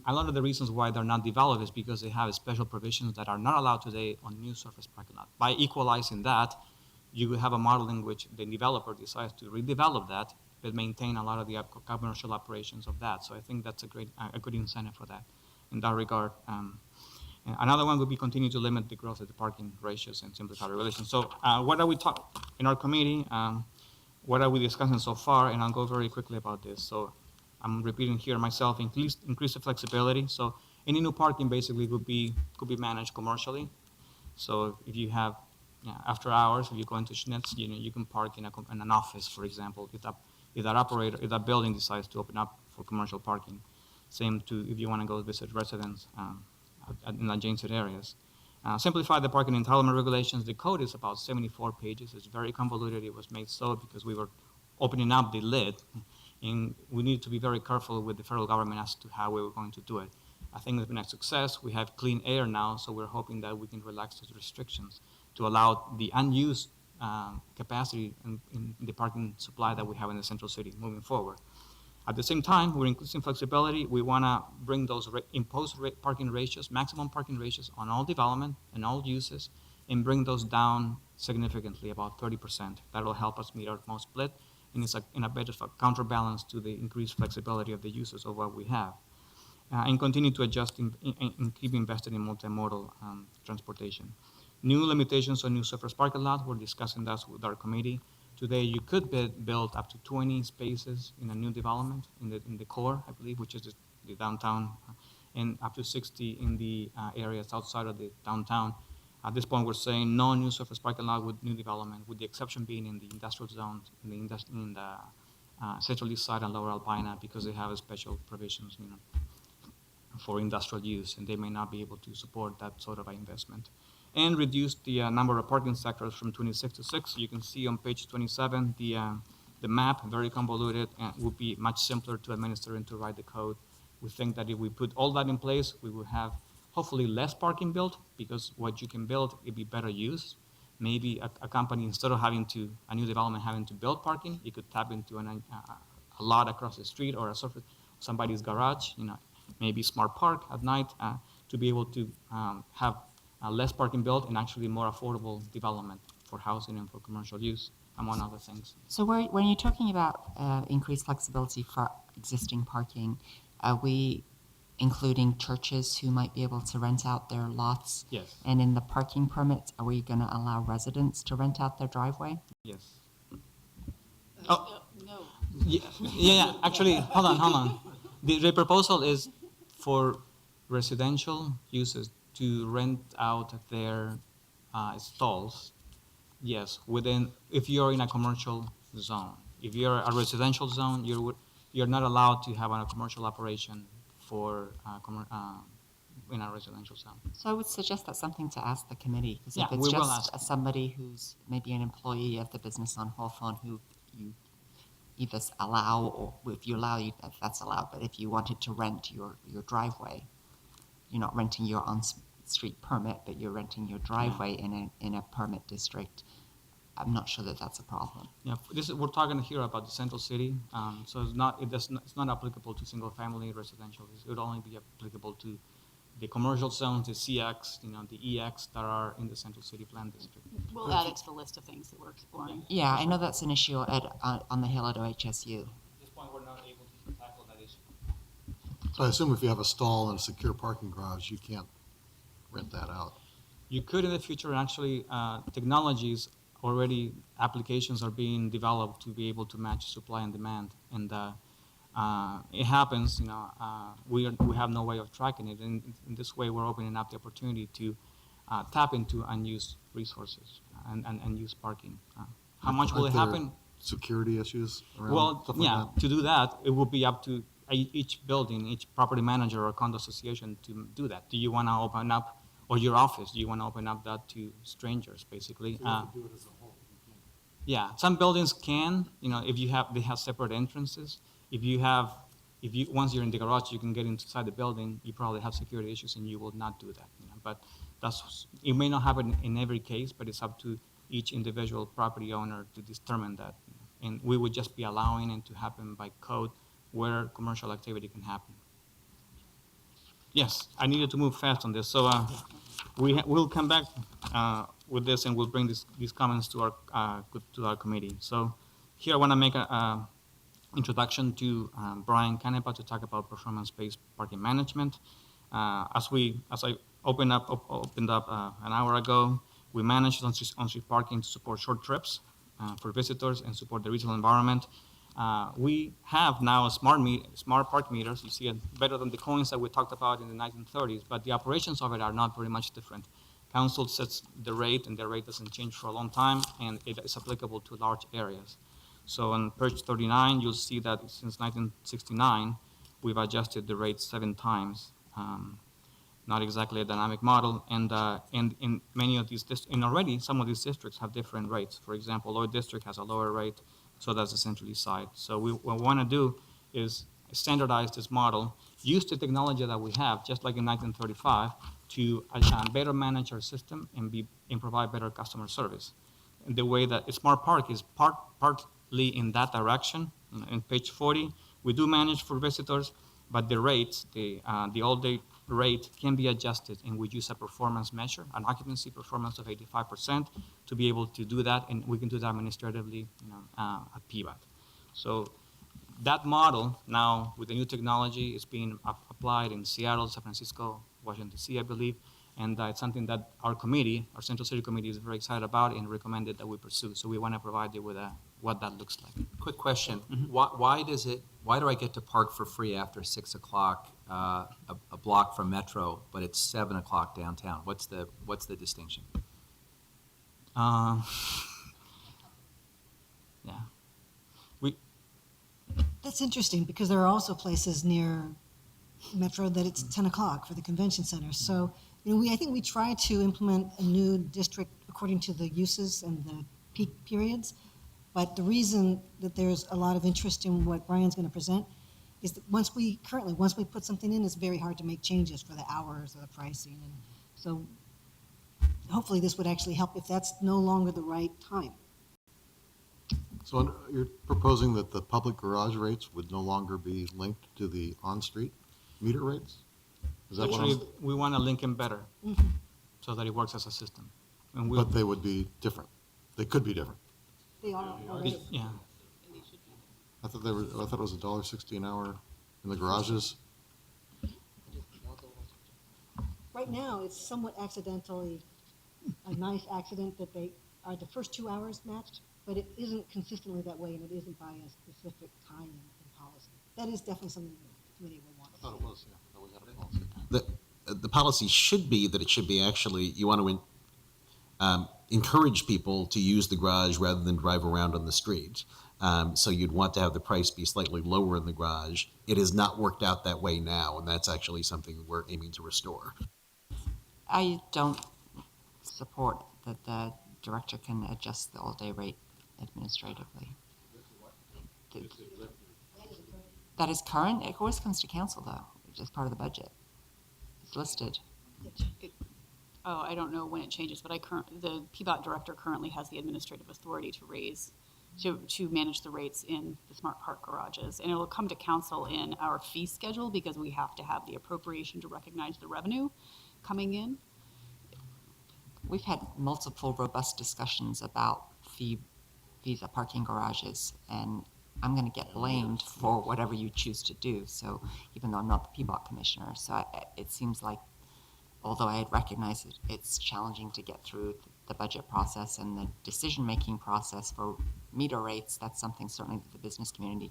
a lot of the reasons why they're not developed is because they have special provisions that are not allowed today on new surface parking lot. By equalizing that, you will have a model in which the developer decides to redevelop that, but maintain a lot of the commercial operations of that. So I think that's a good incentive for that in that regard. Another one would be continue to limit the growth of the parking ratios and simplify regulations. So what are we talking in our committee? What are we discussing so far? And I'll go very quickly about this. So I'm repeating here myself, increase the flexibility. So any new parking basically could be managed commercially. So if you have, after hours, if you go into Schnitz, you can park in an office, for example, if that building decides to open up for commercial parking. Same to if you want to go visit residents in adjacent areas. Simplify the parking entitlement regulations. The code is about 74 pages. It's very convoluted. It was made so because we were opening up the lid, and we need to be very careful with the federal government as to how we were going to do it. I think it's been a success. We have clean air now, so we're hoping that we can relax those restrictions to allow the unused capacity in the parking supply that we have in the central city moving forward. At the same time, we're increasing flexibility. We want to bring those imposed parking ratios, maximum parking ratios on all development and all uses, and bring those down significantly, about 30%. That will help us meet our most split, and it's in a bit of a counterbalance to the increased flexibility of the uses of what we have. And continue to adjust and keep invested in multimodal transportation. New limitations on new surface parking lots, we're discussing that with our committee. Today, you could build up to 20 spaces in a new development in the core, I believe, which is the downtown, and up to 60 in the areas outside of the downtown. At this point, we're saying no new surface parking lot with new development, with the exception being in the industrial zones, in the Central East Side and Lower Albina, because they have special provisions, for industrial use, and they may not be able to support that sort of investment. And reduce the number of parking sectors from 26 to 6. You can see on page 27 the map, very convoluted, and would be much simpler to administer and to write the code. We think that if we put all that in place, we will have hopefully less parking built, because what you can build, it'd be better use. Maybe a company, instead of a new development having to build parking, you could tap into a lot across the street or somebody's garage, maybe smart park at night, to be able to have less parking built and actually more affordable development for housing and for commercial use, among other things. So when you're talking about increased flexibility for existing parking, are we including churches who might be able to rent out their lots? Yes. And in the parking permits, are we going to allow residents to rent out their driveway? Yes. No. Yeah. Actually, hold on. The proposal is for residential uses to rent out their stalls. Yes, if you're in a commercial zone. If you're a residential zone, you're not allowed to have a commercial operation for in a residential zone. So I would suggest that's something to ask the committee, because Yeah, if it's we will just ask. somebody who's maybe an employee of the business on Hawthorne who you either allow, or if you allow, that's allowed, but if you wanted to rent your driveway, you're not renting your on-street permit, but you're renting your driveway in a permit district. I'm not sure that that's a problem. Yeah, we're talking here about the central city, so it's not applicable to single-family residential. It would only be applicable to the commercial zones, the CX, the EX that are in the central city plan district. We'll add it to the list of things that we're exploring. Yeah, I know that's an issue on the Hill at OHSU. At this point, we're not able to tackle that issue. So I assume if you have a stall and a secure parking garage, you can't rent that out. You could in the future, and actually, technologies already, applications are being developed to be able to match supply and demand. And it happens, we have no way of tracking it. And in this way, we're opening up the opportunity to tap into unused resources and unused parking. How much will it Aren't there happen? Security issues around Well, stuff like yeah, that? to do that, it will be up to each building, each property manager or condo association to do that. Do you want to open up, or your office, do you want to open up that to strangers, basically? Yeah, some buildings can, if they have separate entrances. Once you're in the garage, you can get inside the building, you probably have security issues and you will not do that. But it may not happen in every case, but it's up to each individual property owner to determine that. And we would just be allowing it to happen by code where commercial activity can happen. Yes, I needed to move fast on this. So we'll come back with this and we'll bring these comments to our committee. So here I want to make an introduction to Brian Canepa to talk about performance-based parking management. As I opened up an hour ago, we managed on-street parking to support short trips for visitors and support the retail environment. We have now smart park meters. You see it better than the coins that we talked about in the 1930s, but the operations of it are not very much different. Council sets the rate, and the rate doesn't change for a long time, and it is applicable to large areas. So on page 39, you'll see that since 1969, we've adjusted the rate 7 times. not exactly a dynamic model. And in many of these, and already some of these districts have different rates. For example, Lloyd District has a lower rate, so does the Central East Side. So what we want to do is standardize this model, use the technology that we have, just like in 1935, to better manage our system and provide better customer service. And the way that Smart Park is partly in that direction. In page 40, we do manage for visitors, but the rates, the all-day rate can be adjusted, and we use a performance measure, an occupancy performance of 85%, to be able to do that, and we can do that administratively, at PBAT. So that model now, with the new technology, is being applied in Seattle, San Francisco, Washington, D.C., I believe, and it's something that our committee, our Central City Committee, is very excited about and recommended that we pursue. So we want to provide you with what that looks like. Quick question. Mhm. Why do I get to park for free after 6 o'clock, a block from Metro, but it's 7 o'clock downtown? What's the distinction? Yeah. That's interesting, because there are also places near Metro that it's 10 o'clock for the convention center. So, I think we try to implement a new district according to the uses and the peak periods. But the reason that there's a lot of interest in what Brian's going to present is that once we put something in, it's very hard to make changes for the hours or the pricing. And so hopefully this would actually help if that's no longer the right time. So you're proposing that the public garage rates would no longer be linked to the on-street meter rates? Is that what Actually, I'm, we want to link them better Mhm. so that it works as a system. And but they would be different. They could be different. They are already. yeah. I thought it was $1.60 an hour in the garages. Right now, it's somewhat accidentally, a nice accident that they are the first 2 hours matched, but it isn't consistently that way, and it isn't by a specific time in policy. That is definitely something the committee will want. I thought it was, yeah. That we had a policy. The policy should be that it should be actually, you want to encourage people to use the garage rather than drive around on the street. So you'd want to have the price be slightly lower in the garage. It has not worked out that way now, and that's actually something we're aiming to restore. I don't support that the director can adjust the all-day rate administratively. That is current. It always comes to council, though, which is part of the budget. It's listed. Oh, I don't know when it changes, but the PBOT director currently has the administrative authority to manage the rates in the Smart Park garages. And it'll come to council in our fee schedule, because we have to have the appropriation to recognize the revenue coming in. We've had multiple robust discussions about fees at parking garages, and I'm going to get blamed for whatever you choose to do. So even though I'm not the PBOT commissioner, so it seems like, although I recognize it's challenging to get through the budget process and the decision-making process for meter rates, that's something certainly that the business community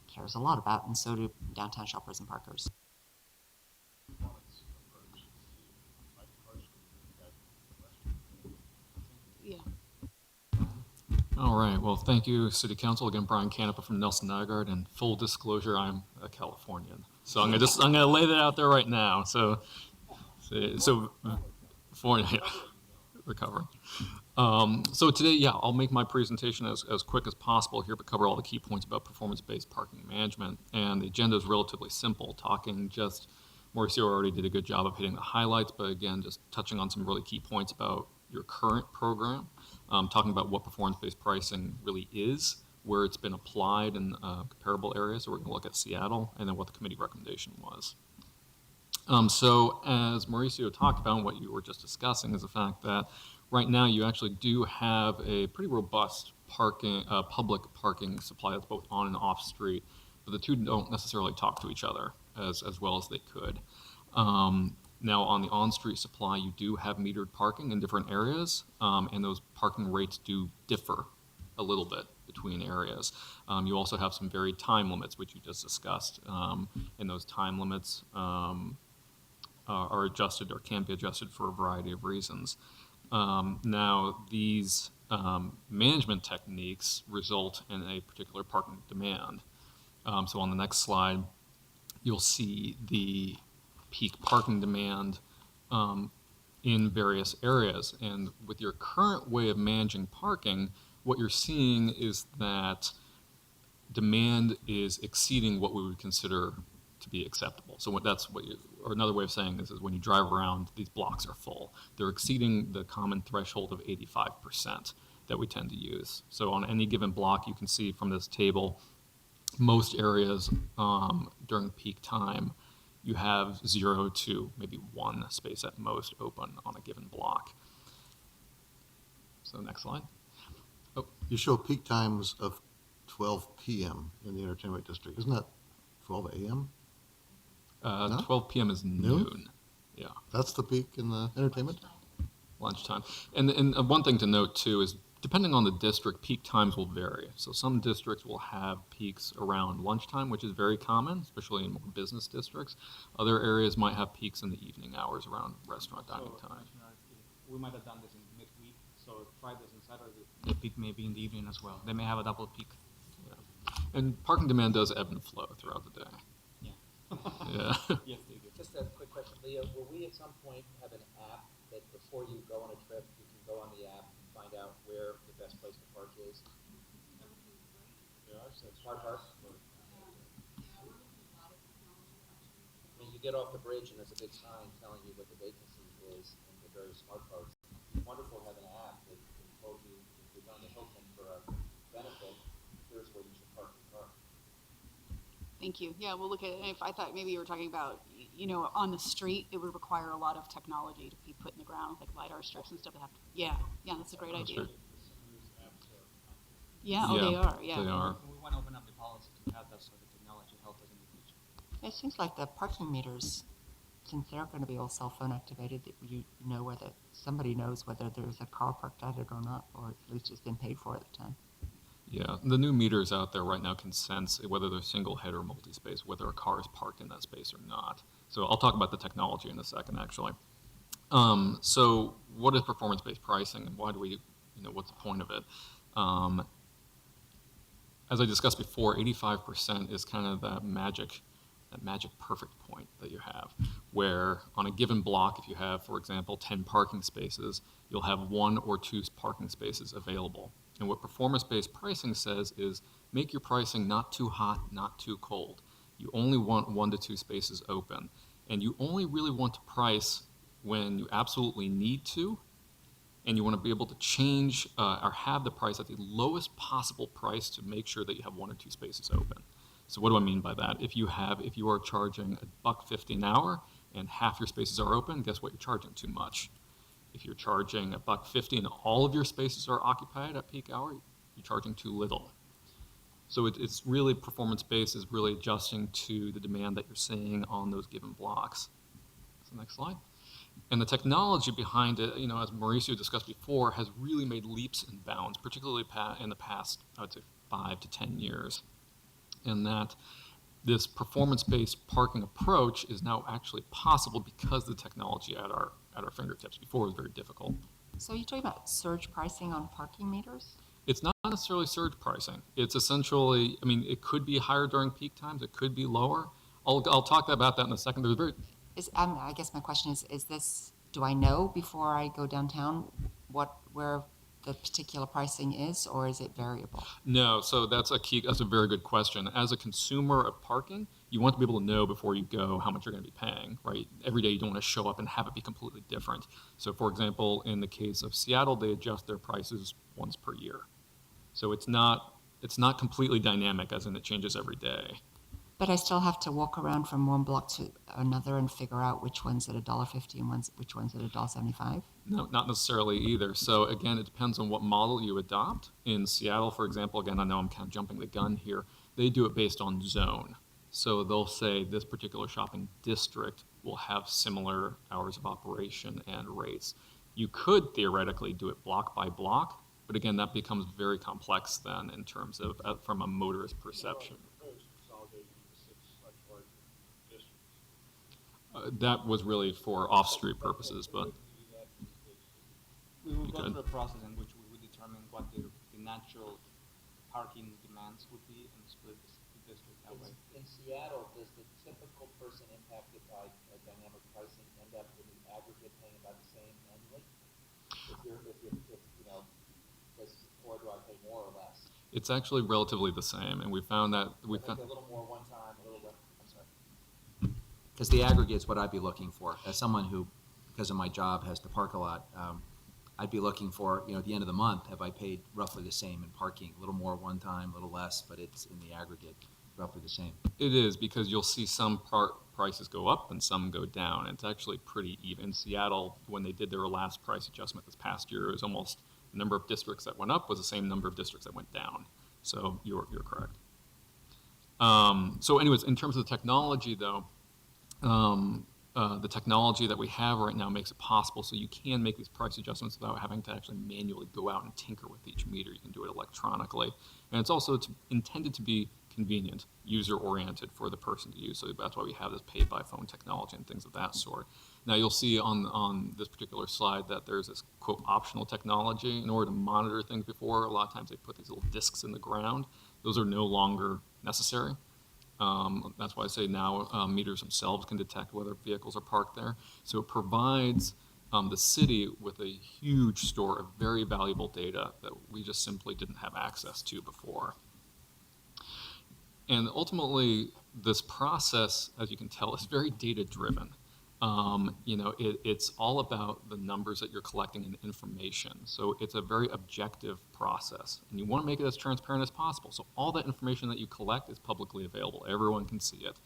cares a lot about, and so do downtown shoppers and parkers. Yeah. All right. Well, thank you, City Council. Again, Brian Canepa from Nelson Nygaard, and full disclosure, I'm a Californian, so I'm gonna lay that out there right now. So California, recovering. So today, I'll make my presentation as quick as possible here, but cover all the key points about performance-based parking management. And the agenda is relatively simple, Mauricio already did a good job of hitting the highlights, but again, just touching on some really key points about your current program, talking about what performance-based pricing really is, where it's been applied in comparable areas. So we're gonna look at Seattle, and then what the committee recommendation was. So as Mauricio talked about, what you were just discussing is the fact that right now you actually do have a pretty robust public parking supply that's both on and off street, but the two don't necessarily talk to each other as well as they could. Now on the on-street supply, you do have metered parking in different areas, and those parking rates do differ a little bit between areas. You also have some varied time limits, which you just discussed, and those time limits are adjusted or can be adjusted for a variety of reasons. Now, these management techniques result in a particular parking demand. So on the next slide, you'll see the peak parking demand in various areas. And with your current way of managing parking, what you're seeing is that demand is exceeding what we would consider to be acceptable. So that's what you, or another way of saying this is when you drive around, these blocks are full. They're exceeding the common threshold of 85% that we tend to use. So on any given block, you can see from this table, most areas during peak time, you have 0 to maybe 1 space at most open on a given block. So next slide. Oh, You show peak times of 12 PM in the entertainment district. Isn't that 12 AM? No? 12 p.m. is noon. Yeah, That's the peak in the entertainment? lunchtime. And one thing to note too is depending on the district, peak times will vary. So some districts will have peaks around lunchtime, which is very common, especially in more business districts. Other areas might have peaks in the evening hours around restaurant dining So, time. we might have done this in midweek, so Fridays and Saturdays, the peak may be in the evening as well. They may have a double peak. And parking demand does ebb and flow throughout the day. Yeah. Yeah. Yes, they do. Just a quick question, Leah, will we at some point have an app that before you go on a trip, you can go on the app and find out where the best place to park is? Smart park? I mean, you get off the bridge and there's a big sign telling you what the vacancy is in the various smart parks. Wonderful to have an app that told you if you're going to Hilton for a benefit, here's where you should park your car. Thank you. Yeah, we'll look at, if I thought maybe you were talking about, on the street, it would require a lot of technology to be put in the ground, like LiDAR strips and stuff. Yeah, that's a great idea. right. Yeah, Yeah, they are, yeah. they are. We want to open up the policy to have that sort of technology help us in the future. It seems like the parking meters, since they're going to be all cell phone activated, that you know whether, somebody knows whether there's a car parked at it or not, or at least it's been paid for at the time. Yeah, the new meters out there right now can sense whether they're single head or multi-space, whether a car is parked in that space or not. So I'll talk about the technology in a second, actually. So what is performance-based pricing, and why do we, what's the point of it? As I discussed before, 85% is kind of that magic perfect point that you have, where on a given block, if you have, for example, 10 parking spaces, you'll have 1 or 2 parking spaces available. And what performance-based pricing says is make your pricing not too hot, not too cold. You only want 1 to 2 spaces open. And you only really want to price when you absolutely need to, and you want to be able to change or have the price at the lowest possible price to make sure that you have 1 or 2 spaces open. So what do I mean by that? If you are charging $1.50 an hour and half your spaces are open, guess what? You're charging too much. If you're charging $1.50 and all of your spaces are occupied at peak hour, you're charging too little. So it's really performance-based is really adjusting to the demand that you're seeing on those given blocks. So next slide. And the technology behind it, as Mauricio discussed before, has really made leaps and bounds, particularly in the past, I would say, 5 to 10 years. And that this performance-based parking approach is now actually possible because of the technology at our fingertips. Before it was very difficult. So you're talking about surge pricing on parking meters? It's not necessarily surge pricing. It's essentially, it could be higher during peak times. It could be lower. I'll talk about that in a second. I guess my question is this, do I know before I go downtown where the particular pricing is, or is it variable? No, so that's a very good question. As a consumer of parking, you want to be able to know before you go how much you're going to be paying, right? Every day you don't want to show up and have it be completely different. So for example, in the case of Seattle, they adjust their prices once per year. So it's not completely dynamic as in it changes every day. But I still have to walk around from one block to another and figure out which one's at $1.50 and which one's at $1.75? No, not necessarily either. So again, it depends on what model you adopt. In Seattle, for example, again, I know I'm kind of jumping the gun here, they do it based on zone. So they'll say this particular shopping district will have similar hours of operation and rates. You could theoretically do it block by block, but again, that becomes very complex then in terms of from a motorist perception. That was really for off-street purposes, but We will go could. through a process in which we would determine what the natural parking demands would be and split the district that way. In Seattle, does the typical person impacted by dynamic pricing end up in the aggregate paying about the same annually? Or do I pay more or less? It's actually relatively the same, and we found that we Maybe found. a little more one time, a little less, I'm sorry. Because the aggregate is what I'd be looking for. As someone who, because of my job, has to park a lot, I'd be looking for, at the end of the month, have I paid roughly the same in parking? A little more one time, a little less, but it's in the aggregate, roughly the same. It is, because you'll see some prices go up and some go down. It's actually pretty even. In Seattle, when they did their last price adjustment this past year, it was almost the number of districts that went up was the same number of districts that went down. So you're correct. So anyways, in terms of the technology, though, the technology that we have right now makes it possible so you can make these price adjustments without having to actually manually go out and tinker with each meter. You can do it electronically. And it's also intended to be convenient, user-oriented for the person to use. So that's why we have this pay-by-phone technology and things of that sort. Now you'll see on this particular slide that there's this, quote, optional technology. In order to monitor things before, a lot of times they put these little discs in the ground. Those are no longer necessary. That's why I say now meters themselves can detect whether vehicles are parked there. So it provides the city with a huge store of very valuable data that we just simply didn't have access to before. And ultimately, this process, as you can tell, is very data-driven. It's all about the numbers that you're collecting and information. So it's a very objective process. And you want to make it as transparent as possible. So all that information that you collect is publicly available. Everyone can see it.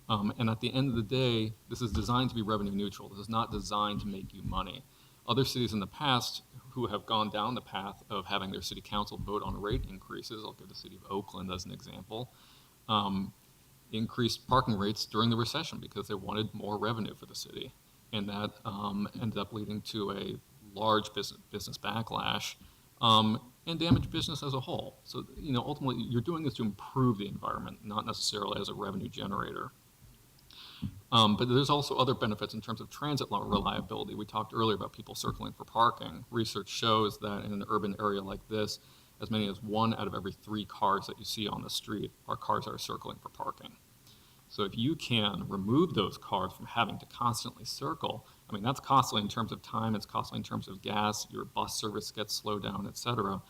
And at the end of the day, this is designed to be revenue neutral. This is not designed to make you money. Other cities in the past who have gone down the path of having their city council vote on rate increases, I'll give the city of Oakland as an example, increased parking rates during the recession because they wanted more revenue for the city. And that ended up leading to a large business backlash and damaged business as a whole. So, ultimately, you're doing this to improve the environment, not necessarily as a revenue generator. But there's also other benefits in terms of transit reliability. We talked earlier about people circling for parking. Research shows that in an urban area like this, as many as 1 out of every 3 cars that you see on the street are cars that are circling for parking. So if you can remove those cars from having to constantly circle, that's costly in terms of time, it's costly in terms of gas, your bus service gets slowed down, et cetera.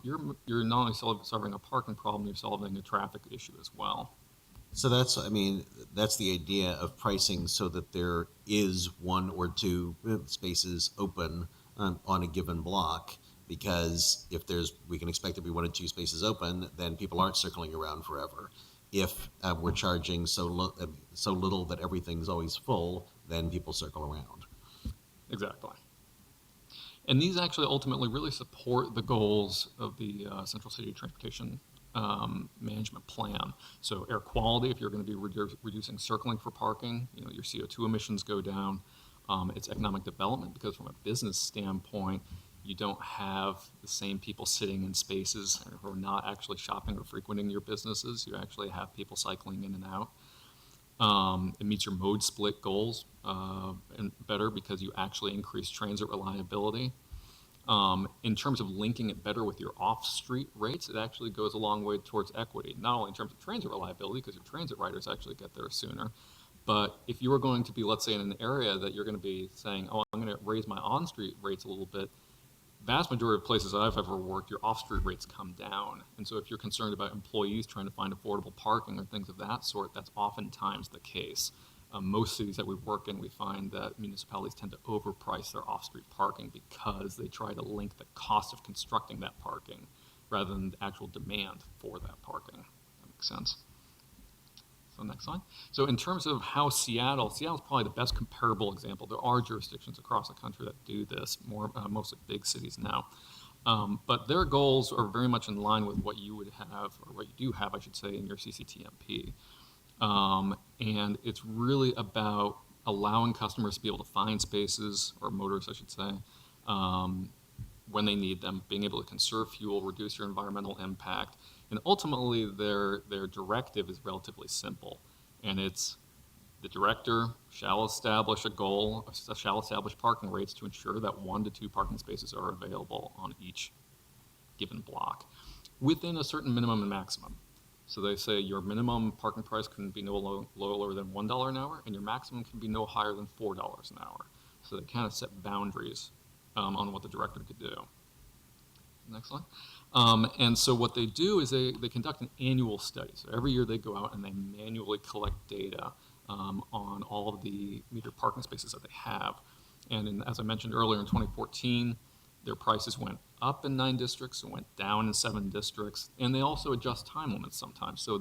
You're not only solving a parking problem, you're solving a traffic issue as well. So that's the idea of pricing so that there is 1 or 2 spaces open on a given block. Because if we can expect there to be 1 or 2 spaces open, then people aren't circling around forever. If we're charging so little that everything's always full, then people circle around. Exactly. And these actually ultimately really support the goals of the Central City Transportation Management Plan. So air quality, if you're going to be reducing circling for parking, your CO2 emissions go down. It's economic development because from a business standpoint, you don't have the same people sitting in spaces who are not actually shopping or frequenting your businesses. You actually have people cycling in and out. It meets your mode split goals and better because you actually increase transit reliability. In terms of linking it better with your off-street rates, it actually goes a long way towards equity, not only in terms of transit reliability, because your transit riders actually get there sooner, but if you are going to be, let's say, in an area that you're going to be saying, oh, I'm going to raise my on-street rates a little bit, vast majority of places I've ever worked, your off-street rates come down. And so if you're concerned about employees trying to find affordable parking or things of that sort, that's oftentimes the case. Most cities that we work in, we find that municipalities tend to overprice their off-street parking because they try to link the cost of constructing that parking rather than the actual demand for that parking. That makes sense. So next slide. So in terms of how Seattle's probably the best comparable example. There are jurisdictions across the country that do this, mostly big cities now. But their goals are very much in line with what you would have, or what you do have, I should say, in your CCTMP. And it's really about allowing customers to be able to find spaces, or motorists, I should say, when they need them, being able to conserve fuel, reduce your environmental impact. And ultimately, their directive is relatively simple. And it's the director shall establish a goal, shall establish parking rates to ensure that 1 to 2 parking spaces are available on each given block within a certain minimum and maximum. So they say your minimum parking price can be no lower than $1 an hour, and your maximum can be no higher than $4 an hour. So they kind of set boundaries on what the director could do. Next slide. And so what they do is they conduct an annual study. So every year they go out and they manually collect data on all of the metered parking spaces that they have. And as I mentioned earlier, in 2014, their prices went up in 9 districts and went down in 7 districts. And they also adjust time limits sometimes. So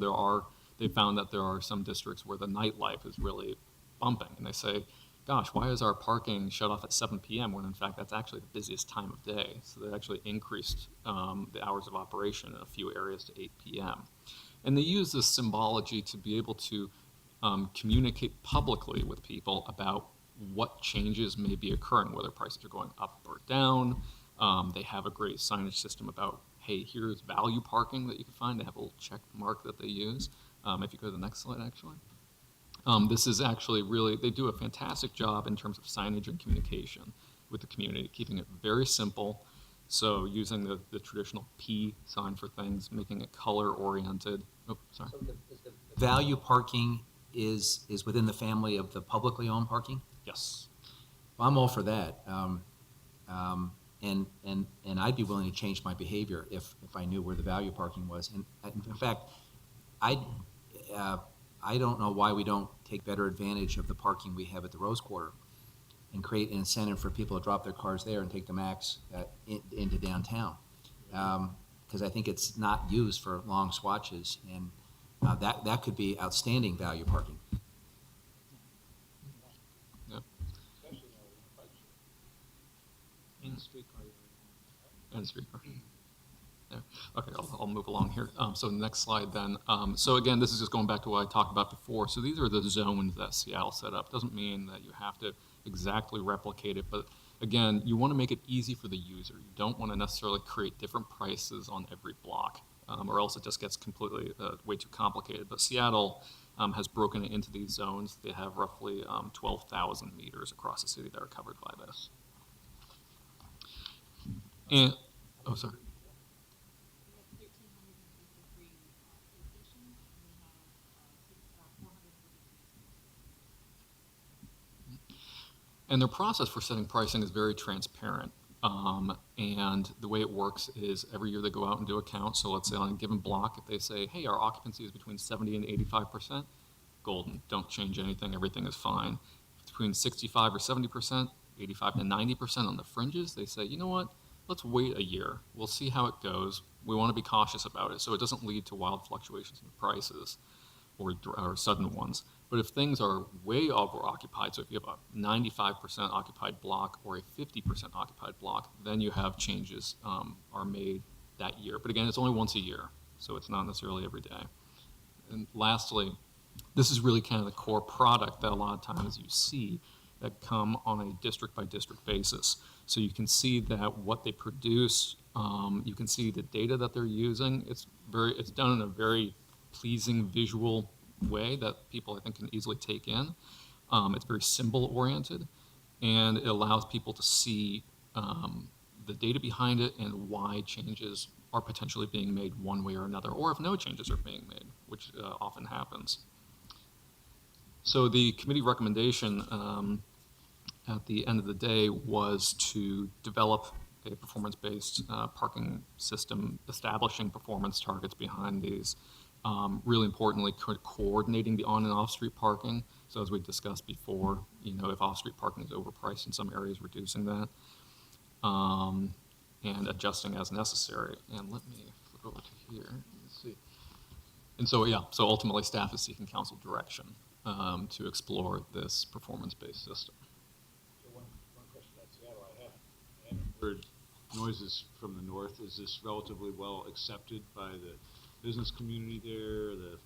they found that there are some districts where the nightlife is really bumping. And they say, gosh, why is our parking shut off at 7 p.m. when in fact that's actually the busiest time of day? So they actually increased the hours of operation in a few areas to 8 p.m. And they use this symbology to be able to communicate publicly with people about what changes may be occurring, whether prices are going up or down. They have a great signage system about, hey, here's value parking that you can find. They have a little check mark that they use. If you go to the next slide, actually. This is actually really, they do a fantastic job in terms of signage and communication with the community, keeping it very simple. So using the traditional P sign for things, making it color oriented. Oh, sorry. So is the Value parking is within the family of the publicly owned parking? Yes. Well, I'm all for that. And I'd be willing to change my behavior if I knew where the value parking was. And in fact, I don't know why we don't take better advantage of the parking we have at the Rose Quarter and create an incentive for people to drop their cars there and take the MAX into downtown. Because I think it's not used for long swatches, and that could be outstanding value parking. Yep. In streetcar. And streetcar. Yeah. Okay, I'll move along here. So next slide then. So again, this is just going back to what I talked about before. So these are the zones that Seattle set up. Doesn't mean that you have to exactly replicate it, but again, you want to make it easy for the user. You don't want to necessarily create different prices on every block, or else it just gets completely way too complicated. But Seattle has broken it into these zones. They have roughly 12,000 meters across the city that are covered by this. And, oh, sorry. And their process for setting pricing is very transparent. And the way it works is every year they go out and do a count. So let's say on a given block, if they say, hey, our occupancy is between 70 and 85%, golden, don't change anything, everything is fine. If it's between 65 or 70%, 85 to 90% on the fringes, they say, you know what, let's wait a year. We'll see how it goes. We want to be cautious about it so it doesn't lead to wild fluctuations in prices or sudden ones. But if things are way over-occupied, so if you have a 95% occupied block or a 50% occupied block, then you have changes are made that year. But again, it's only once a year, so it's not necessarily every day. And lastly, this is really kind of the core product that a lot of times you see that come on a district-by-district basis. So you can see that what they produce, you can see the data that they're using. It's done in a very pleasing visual way that people I think can easily take in. It's very symbol oriented, and it allows people to see the data behind it and why changes are potentially being made one way or another, or if no changes are being made, which often happens. So the committee recommendation at the end of the day was to develop a performance-based parking system, establishing performance targets behind these. Really importantly, coordinating the on and off street parking. So as we discussed before, if off street parking is overpriced in some areas, reducing that, and adjusting as necessary. And let me flip over to here. Let's see. And so so ultimately, staff is seeking council direction to explore this performance-based system. So one question about Seattle, I haven't heard noises from the north. Is this relatively well accepted by the business community there, the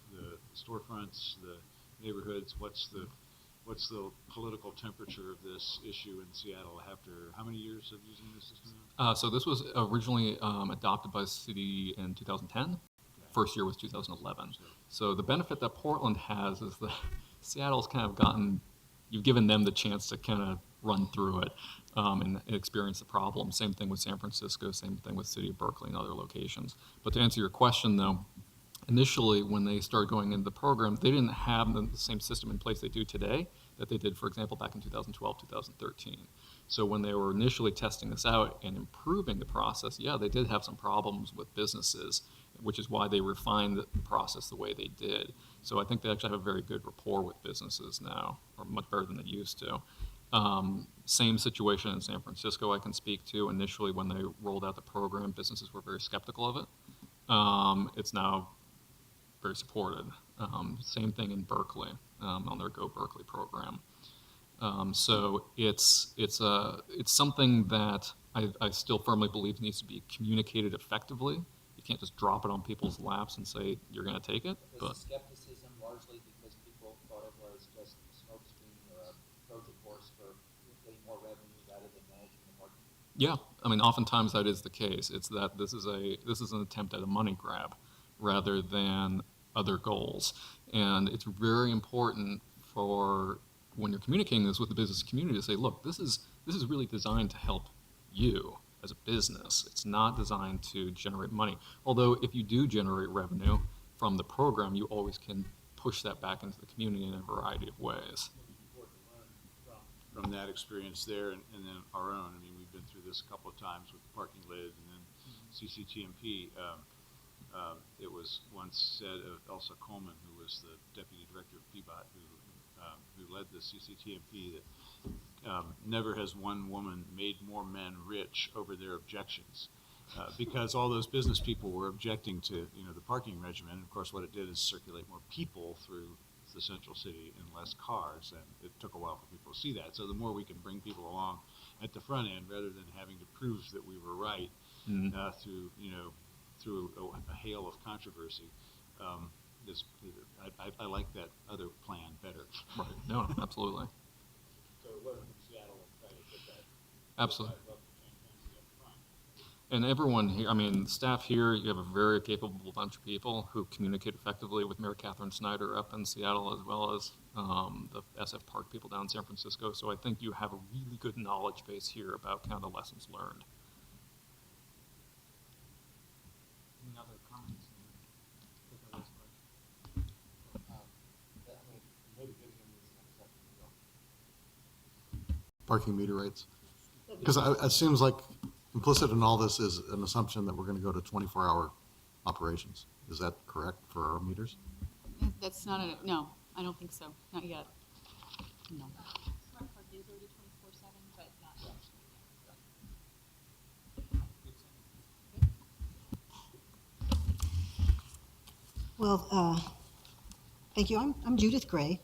storefronts, the neighborhoods? What's the political temperature of this issue in Seattle after how many years of using this system now? So this was originally adopted by the city in 2010. First year was 2011. So the benefit that Portland has is that Seattle's kind of you've given them the chance to kind of run through it and experience the problem. Same thing with San Francisco, same thing with City of Berkeley and other locations. But to answer your question though, initially when they started going into the program, they didn't have the same system in place they do today. that they did, for example, back in 2012, 2013. So when they were initially testing this out and improving the process, yeah, they did have some problems with businesses, which is why they refined the process the way they did. So I think they actually have a very good rapport with businesses now, or much better than they used to. Same situation in San Francisco I can speak to. Initially, when they rolled out the program, businesses were very skeptical of it. It's now very supported. Same thing in Berkeley, on their Go Berkeley program. So it's something that I still firmly believe needs to be communicated effectively. You can't just drop it on people's laps and say you're going to take it. Was But the skepticism largely because people thought it was just a smokescreen or a Trojan horse for getting more revenue rather than managing the market? yeah, I mean, oftentimes that is the case. It's that this is an attempt at a money grab rather than other goals. And it's very important for when you're communicating this with the business community to say, look, this is really designed to help you as a business. It's not designed to generate money. Although if you do generate revenue from the program, you always can push that back into the community in a variety of ways. From that experience there and then our own. I mean, we've been through this a couple of times with the parking lid and then CCTMP. It was once said of Elsa Coleman, who was the deputy director of PBOT, who led the CCTMP, that never has one woman made more men rich over their objections. Because all those business people were objecting to, the parking regimen. And of course, what it did is circulate more people through the central city in less cars, and it took a while for people to see that. So the more we can bring people along at the front end, rather than having to prove that we were right through a hail of controversy, I like that other plan better. Right. No, absolutely. So learn from Seattle and try to get that. Absolutely. And everyone here, I mean, staff here, you have a very capable bunch of people who communicate effectively with Mayor Catherine Snyder up in Seattle, as well as the SF Park people down in San Francisco. So I think you have a really good knowledge base here about kind of the lessons learned. Any other comments? Parking meter rates? Because it seems like implicit in all this is an assumption that we're going to go to 24-hour operations. Is that correct for our meters? That's not no, I don't think so, not yet. No. Smart Park is already 24/7, but not. Well, thank you. I'm Judith Gray.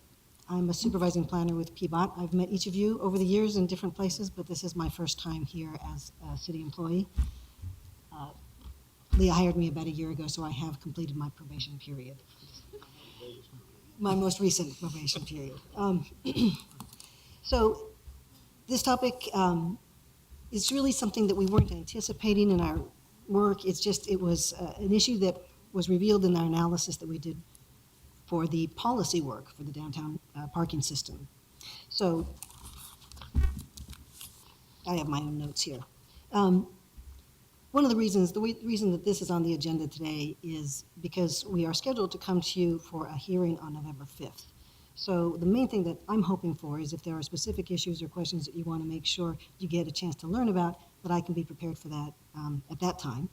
I'm a supervising planner with PBOT. I've met each of you over the years in different places, but this is my first time here as a city employee. Leah hired me about a year ago, so I have completed my probation period. My most recent probation period. So this topic is really something that we weren't anticipating in our work. It was an issue that was revealed in our analysis that we did for the policy work for the downtown parking system. So I have my own notes here. One of the reasons that this is on the agenda today is because we are scheduled to come to you for a hearing on November 5th. So the main thing that I'm hoping for is if there are specific issues or questions that you want to make sure you get a chance to learn about, that I can be prepared for that at that time.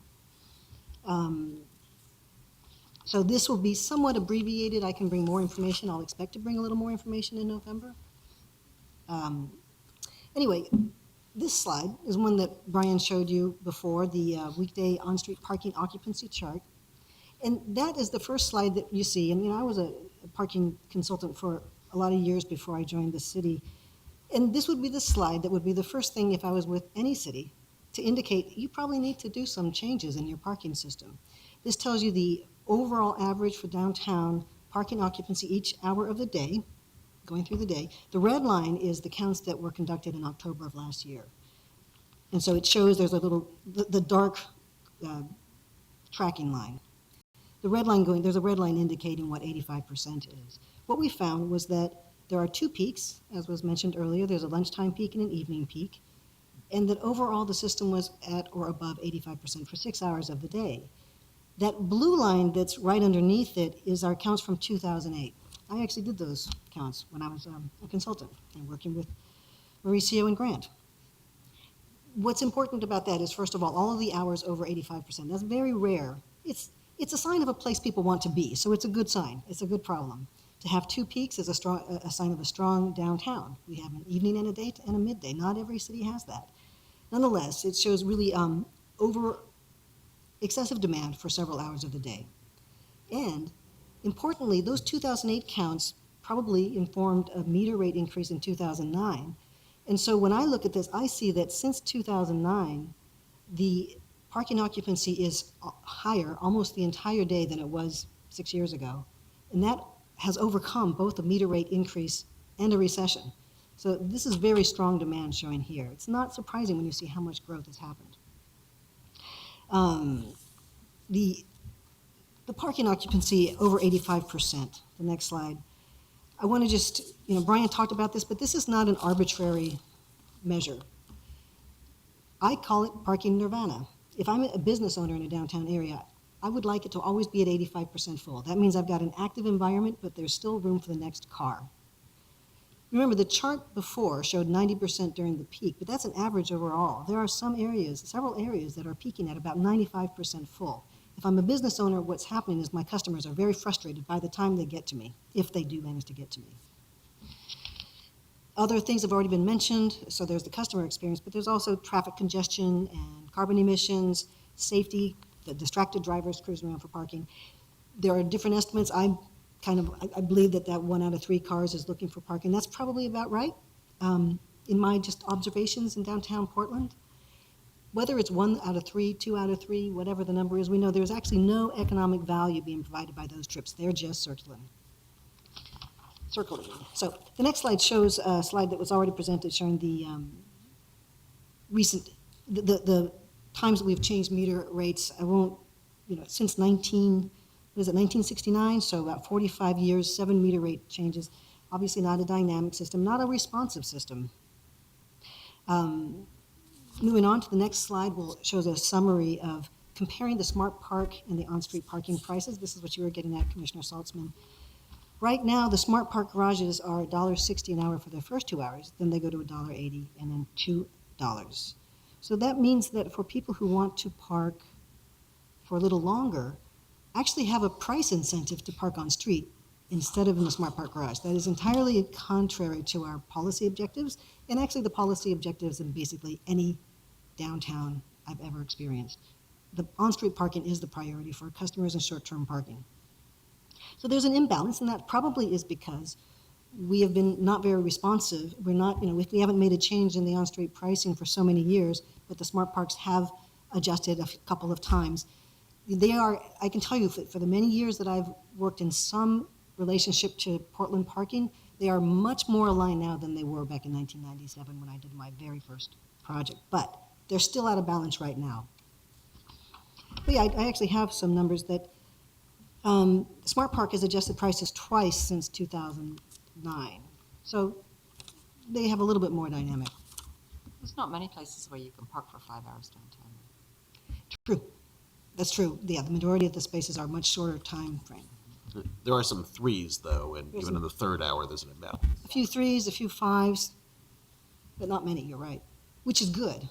So this will be somewhat abbreviated. I can bring more information. I'll expect to bring a little more information in November. Anyway, this slide is one that Brian showed you before, the weekday on-street parking occupancy chart. And that is the first slide that you see. And I was a parking consultant for a lot of years before I joined the city. And this would be the slide that would be the first thing if I was with any city to indicate you probably need to do some changes in your parking system. This tells you the overall average for downtown parking occupancy each hour of the day, going through the day. The red line is the counts that were conducted in October of last year. And so it shows there's a little, the dark tracking line. The red line there's a red line indicating what 85% is. What we found was that there are two peaks, as was mentioned earlier. There's a lunchtime peak and an evening peak. And that overall the system was at or above 85% for 6 hours of the day. That blue line that's right underneath it is our counts from 2008. I actually did those counts when I was a consultant and working with Mauricio and Grant. What's important about that is, first of all of the hours over 85%. That's very rare. It's a sign of a place people want to be, so it's a good sign. It's a good problem. To have two peaks is a sign of a strong downtown. We have an evening and a day and a midday. Not every city has that. Nonetheless, it shows really excessive demand for several hours of the day. And importantly, those 2008 counts probably informed a meter rate increase in 2009. And so when I look at this, I see that since 2009, the parking occupancy is higher almost the entire day than it was 6 years ago. And that has overcome both a meter rate increase and a recession. So this is very strong demand showing here. It's not surprising when you see how much growth has happened. The parking occupancy over 85%, the next slide. I want to just, Brian talked about this, but this is not an arbitrary measure. I call it parking nirvana. If I'm a business owner in a downtown area, I would like it to always be at 85% full. That means I've got an active environment, but there's still room for the next car. Remember, the chart before showed 90% during the peak, but that's an average overall. There are some areas, several areas, that are peaking at about 95% full. If I'm a business owner, what's happening is my customers are very frustrated by the time they get to me, if they do manage to get to me. Other things have already been mentioned, so there's the customer experience, but there's also traffic congestion and carbon emissions, safety, the distracted drivers cruising around for parking. There are different estimates. I believe that 1 out of 3 cars is looking for parking. That's probably about right in my just observations in downtown Portland. Whether it's 1 out of 3, 2 out of 3, whatever the number is, we know there's actually no economic value being provided by those trips. They're just circling. So the next slide shows a slide that was already presented showing the the times that we've changed meter rates. I won't, since 1969, so about 45 years, 7 meter rate changes. Obviously not a dynamic system, not a responsive system. Moving on to the next slide, shows a summary of comparing the Smart Park and the on-street parking prices. This is what you were getting at, Commissioner Saltzman. Right now, the Smart Park garages are $1.60 an hour for their first 2 hours. Then they go to $1.80 and then $2. So that means that for people who want to park for a little longer, actually have a price incentive to park on street instead of in the Smart Park garage. That is entirely contrary to our policy objectives, and actually the policy objectives in basically any downtown I've ever experienced. The on-street parking is the priority for customers and short-term parking. So there's an imbalance, and that probably is because we have been not very responsive. We're not, we haven't made a change in the on-street pricing for so many years, but the Smart Parks have adjusted a couple of times. I can tell you, for the many years that I've worked in some relationship to Portland parking, they are much more aligned now than they were back in 1997 when I did my very first project. But they're still out of balance right now. But yeah, I actually have some numbers that Smart Park has adjusted prices twice since 2009. So they have a little bit more dynamic. There's not many places where you can park for 5 hours downtown. True. That's true. Yeah, the majority of the spaces are much shorter time frame. There are some 3s, though, and even in the 3rd hour, there's an imbalance. A few 3s, a few 5s, but not many, you're right, which is good.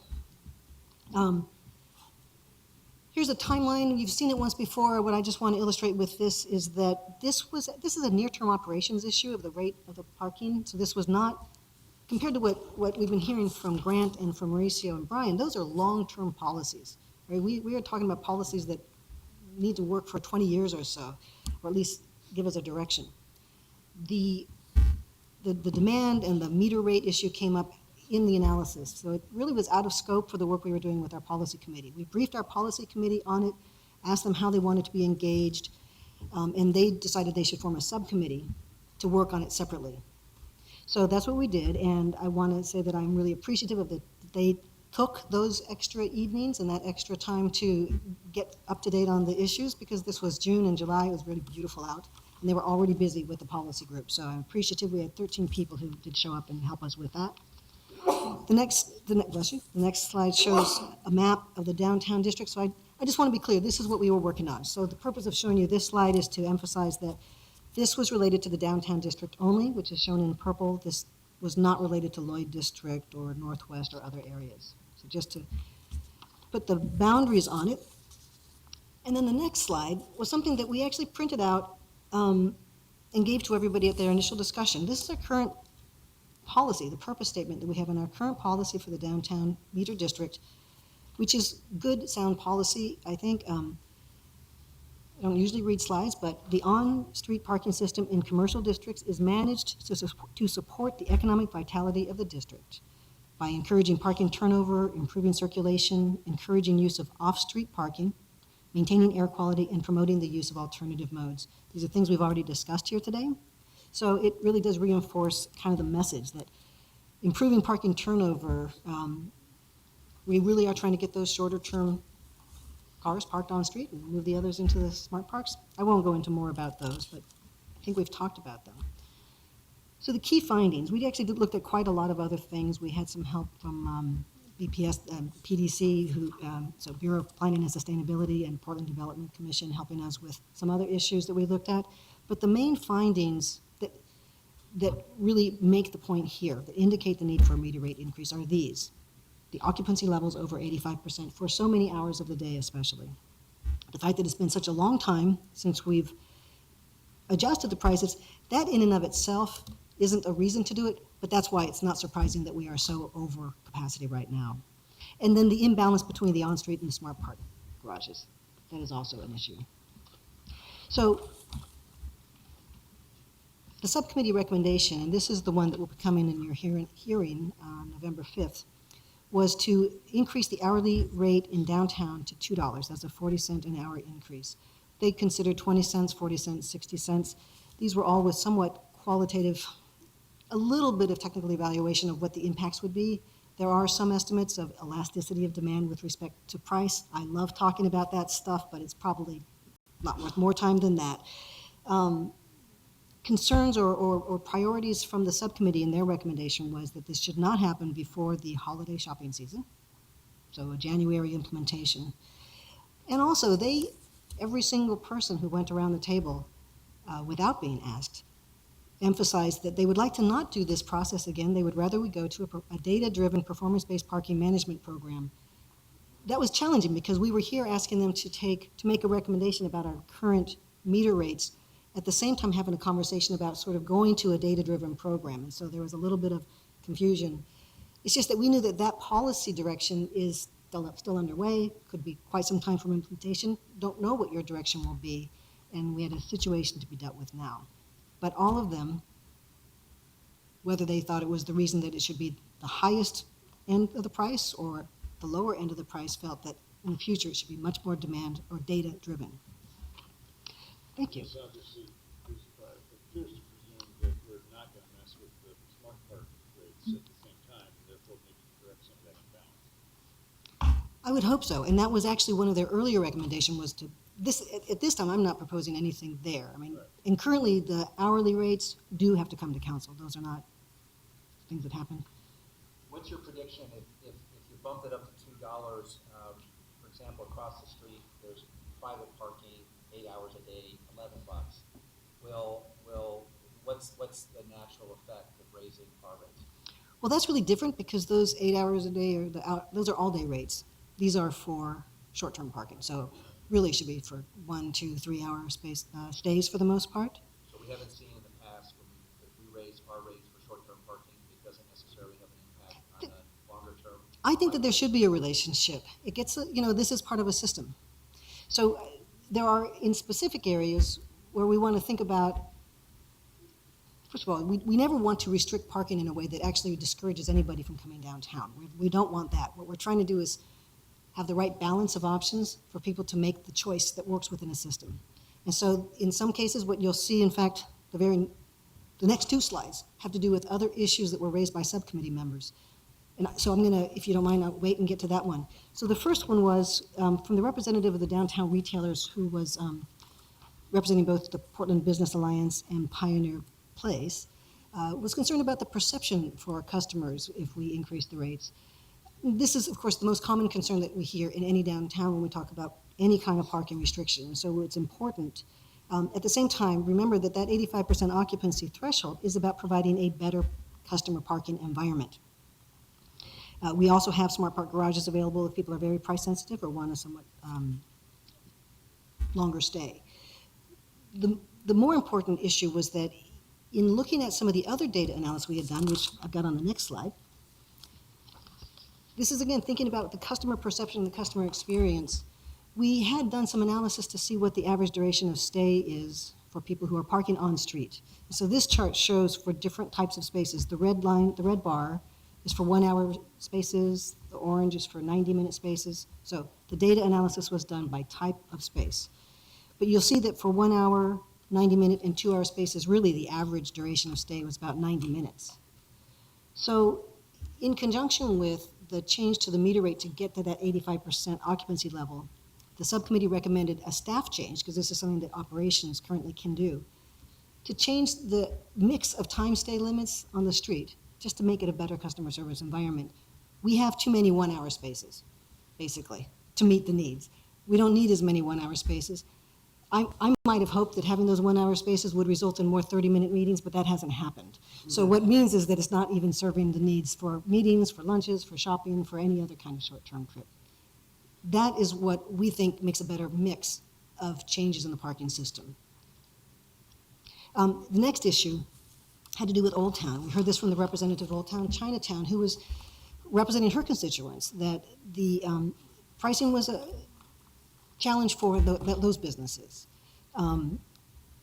Here's a timeline. You've seen it once before. What I just want to illustrate with this is that this is a near-term operations issue of the rate of the parking. So this was not, compared to what we've been hearing from Grant and from Mauricio and Brian, those are long-term policies. Right? We are talking about policies that need to work for 20 years or so, or at least give us a direction. The demand and the meter rate issue came up in the analysis, so it really was out of scope for the work we were doing with our policy committee. We briefed our policy committee on it, asked them how they wanted to be engaged, and they decided they should form a subcommittee to work on it separately. So that's what we did, and I want to say that I'm really appreciative of that they took those extra evenings and that extra time to get up to date on the issues, because this was June and July. It was really beautiful out, and they were already busy with the policy group. So I'm appreciative. We had 13 people who did show up and help us with that. The next slide shows a map of the downtown district. So I just want to be clear, this is what we were working on. So the purpose of showing you this slide is to emphasize that This was related to the downtown district only, which is shown in purple. This was not related to Lloyd District or Northwest or other areas. So just to put the boundaries on it. And then the next slide was something that we actually printed out and gave to everybody at their initial discussion. This is our current policy, the purpose statement that we have in our current policy for the downtown meter district, which is good, sound policy, I think. I don't usually read slides, but the on-street parking system in commercial districts is managed to support the economic vitality of the district by encouraging parking turnover, improving circulation, encouraging use of off-street parking, maintaining air quality, and promoting the use of alternative modes. These are things we've already discussed here today. So it really does reinforce kind of the message that improving parking turnover, we really are trying to get those shorter-term cars parked on street and move the others into the smart parks. I won't go into more about those, but I think we've talked about them. So the key findings, we actually looked at quite a lot of other things. We had some help from BPS, PDC, so Bureau of Planning and Sustainability, and Portland Development Commission helping us with some other issues that we looked at. But the main findings that really make the point here, that indicate the need for a meter rate increase, are these. The occupancy levels over 85% for so many hours of the day especially. The fact that it's been such a long time since we've adjusted the prices, that in and of itself isn't a reason to do it, but that's why it's not surprising that we are so over capacity right now. And then the imbalance between the on-street and the smart park garages. That is also an issue. So the subcommittee recommendation, and this is the one that will be coming in your hearing on November 5th, was to increase the hourly rate in downtown to $2. That's a 40-cent an hour increase. They considered 20 cents, 40 cents, 60 cents. These were all with somewhat qualitative, a little bit of technical evaluation of what the impacts would be. There are some estimates of elasticity of demand with respect to price. I love talking about that stuff, but it's probably not worth more time than that. Concerns or priorities from the subcommittee in their recommendation was that this should not happen before the holiday shopping season, so a January implementation. And also, every single person who went around the table without being asked emphasized that they would like to not do this process again. They would rather we go to a data-driven, performance-based parking management program. That was challenging because we were here asking them to make a recommendation about our current meter rates, at the same time having a conversation about sort of going to a data-driven program. And so there was a little bit of confusion. It's just that we knew that that policy direction is still underway, could be quite some time from implementation, don't know what your direction will be, and we had a situation to be dealt with now. But all of them, whether they thought it was the reason that it should be the highest end of the price or the lower end of the price, felt that in the future it should be much more demand or data-driven. Thank you. This obviously appears to presume that we're not going to mess with the smart park rates at the same time, and therefore maybe correct some of that imbalance. I would hope so, and that was actually one of their earlier recommendations was to, at this time, I'm not proposing anything there. I mean, and currently the hourly rates do have to come to council. Those are not things that happen. What's your prediction if you bump it up to $2, for example, across the street, there's private parking, 8 hours a day, $11. What's the natural effect of raising our rates? Well, that's really different because those 8 hours a day those are all-day rates. These are for short-term parking, so really should be for 1, 2, 3 hour stays for the most part. So we haven't seen in the past if we raise our rates for short-term parking, it doesn't necessarily have an impact on the longer term. I think that there should be a relationship. It gets, this is part of a system. So there are in specific areas where we want to think about, first of all, we never want to restrict parking in a way that actually discourages anybody from coming downtown. We don't want that. What we're trying to do is have the right balance of options for people to make the choice that works within a system. And so in some cases, what you'll see, in fact, the next 2 slides have to do with other issues that were raised by subcommittee members. And so I'm going to, if you don't mind, I'll wait and get to that one. So the first one was from the representative of the downtown retailers who was representing both the Portland Business Alliance and Pioneer Place, was concerned about the perception for our customers if we increase the rates. This is, of course, the most common concern that we hear in any downtown when we talk about any kind of parking restriction. So it's important At the same time, remember that that 85% occupancy threshold is about providing a better customer parking environment. We also have smart park garages available if people are very price sensitive or want a somewhat longer stay. The more important issue was that in looking at some of the other data analysis we had done, which I've got on the next slide, this is again thinking about the customer perception, the customer experience. We had done some analysis to see what the average duration of stay is for people who are parking on street. So this chart shows for different types of spaces. The red line, the red bar is for 1 hour spaces, the orange is for 90-minute spaces. So the data analysis was done by type of space. But you'll see that for 1 hour, 90-minute, and 2 hour spaces, really the average duration of stay was about 90 minutes. So in conjunction with the change to the meter rate to get to that 85% occupancy level, the subcommittee recommended a staff change, because this is something that operations currently can do, to change the mix of time stay limits on the street, just to make it a better customer service environment. We have too many 1 hour spaces, basically, to meet the needs. We don't need as many 1 hour spaces. I might have hoped that having those 1 hour spaces would result in more 30-minute meetings, but that hasn't happened. So what it means is that it's not even serving the needs for meetings, for lunches, for shopping, for any other kind of short-term trip. That is what we think makes a better mix of changes in the parking system. The next issue had to do with Old Town. We heard this from the representative of Old Town Chinatown, who was representing her constituents, that the pricing was a challenge for those businesses.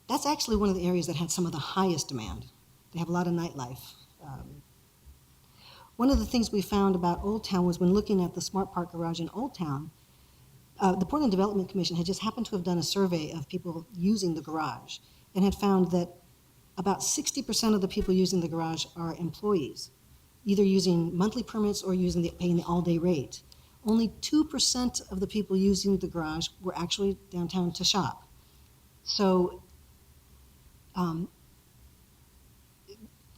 That's actually one of the areas that had some of the highest demand. They have a lot of nightlife. One of the things we found about Old Town was when looking at the Smart Park Garage in Old Town, the Portland Development Commission had just happened to have done a survey of people using the garage and had found that about 60% of the people using the garage are employees, either using monthly permits or paying the all-day rate. Only 2% of the people using the garage were actually downtown to shop. So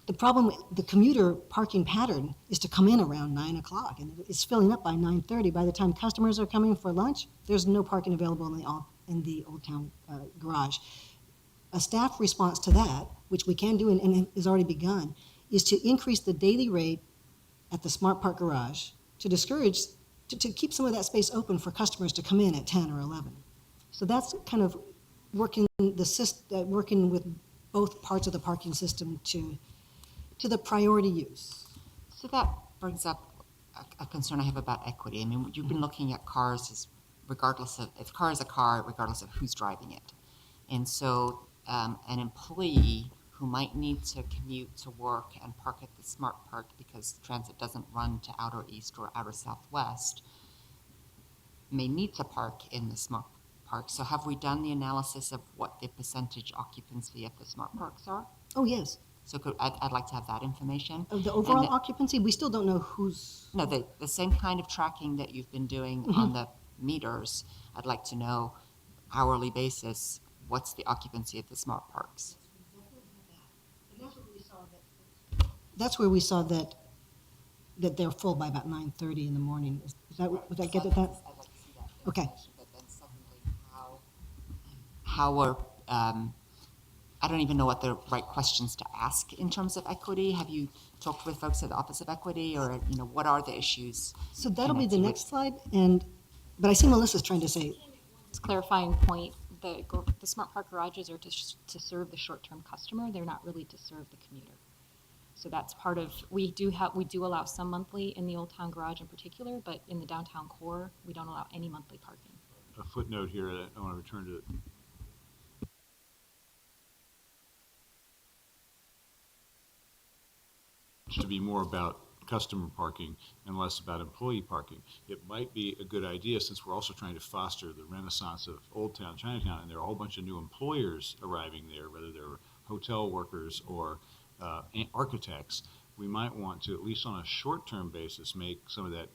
the problem, the commuter parking pattern is to come in around 9 o'clock, and it's filling up by 9:30. By the time customers are coming for lunch, there's no parking available in the Old Town garage. A staff response to that, which we can do and has already begun, is to increase the daily rate at the Smart Park Garage to discourage, to keep some of that space open for customers to come in at 10 or 11. So that's kind of working with both parts of the parking system to the priority use. So that brings up a concern I have about equity. I mean, you've been looking at cars as regardless of, if car is a car, regardless of who's driving it. And so an employee who might need to commute to work and park at the Smart Park because transit doesn't run to outer east or outer southwest may need to park in the Smart Park. So have we done the analysis of what the percentage occupancy at the Smart Parks are? Oh, yes. So I'd like to have that information. Of the overall occupancy, we still don't know who's... No, the same kind of tracking that you've been doing on the meters, I'd like to know hourly basis, what's the occupancy at the Smart Parks? That's where we saw that they're full by about 9:30 in the morning. Would that get at that? I'd like to see that. Okay. But then secondly, how are, I don't even know what the right questions to ask in terms of equity. Have you talked with folks at the Office of Equity, or, what are the issues? So that'll be the next slide, but I see Melissa's trying to say, It's a clarifying point. The Smart Park garages are to serve the short-term customer. They're not really to serve the commuter. So that's part of, we do allow some monthly in the Old Town garage in particular, but in the downtown core, we don't allow any monthly parking. A footnote here that I want to return to. To be more about customer parking and less about employee parking. It might be a good idea, since we're also trying to foster the renaissance of Old Town Chinatown, and there are a whole bunch of new employers arriving there, whether they're hotel workers or architects. We might want to, at least on a short-term basis, make some of that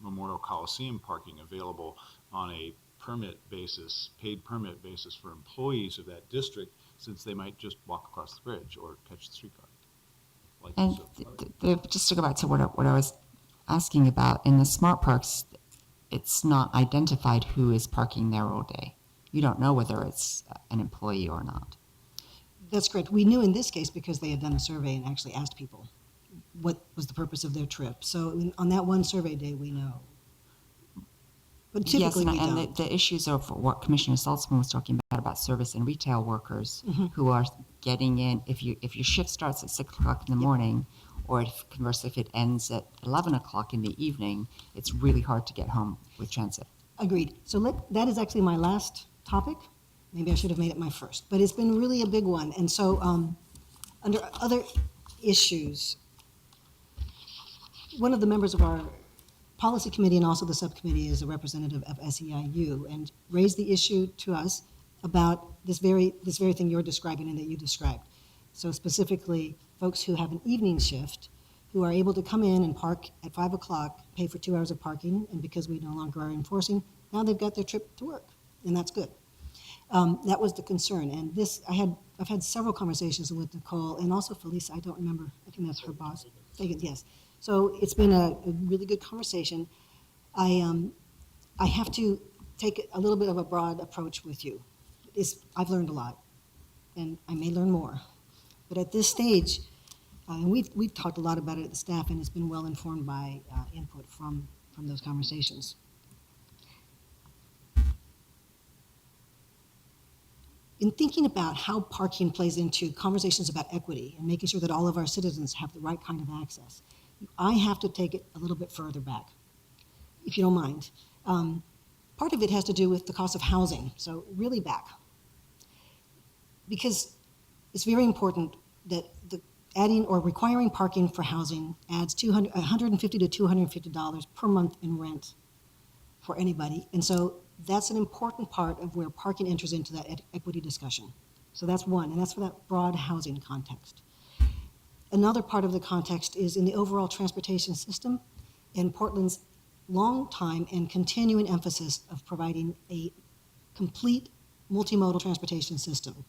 Memorial Coliseum parking available on a permit basis, paid permit basis for employees of that district, since they might just walk across the bridge or catch the streetcar. And just to go back to what I was asking about, in the Smart Parks, it's not identified who is parking there all day. You don't know whether it's an employee or not. That's correct. We knew in this case because they had done a survey and actually asked people what was the purpose of their trip. So on that one survey day, we know. But Yes, typically we and don't. the issues of what Commissioner Saltzman was talking about service and retail workers who are getting in, if your shift starts at 6 o'clock in the morning, or if, conversely, if it ends at 11 o'clock in the evening, it's really hard to get home with transit. Agreed. So that is actually my last topic. Maybe I should have made it my first, but it's been really a big one. And so under other issues, one of the members of our policy committee and also the subcommittee is a representative of SEIU and raised the issue to us about this very thing you're describing and that you described. So specifically, folks who have an evening shift who are able to come in and park at 5 o'clock, pay for 2 hours of parking, and because we no longer are enforcing, now they've got their trip to work, and that's good. That was the concern, and I've had several conversations with Nicole and also Felisa. I don't remember. I think that's her boss. Fagan, yes. So it's been a really good conversation. I have to take a little bit of a broad approach with you. I've learned a lot, and I may learn more. But at this stage, and we've talked a lot about it at the staff, and it's been well informed by input from those conversations. In thinking about how parking plays into conversations about equity and making sure that all of our citizens have the right kind of access, I have to take it a little bit further back, if you don't mind. Part of it has to do with the cost of housing, so really back. Because it's very important that adding or requiring parking for housing adds $150 to $250 per month in rent for anybody. And so that's an important part of where parking enters into that equity discussion. So that's one, and that's for that broad housing context. Another part of the context is in the overall transportation system and Portland's long time and continuing emphasis of providing a complete multimodal transportation system.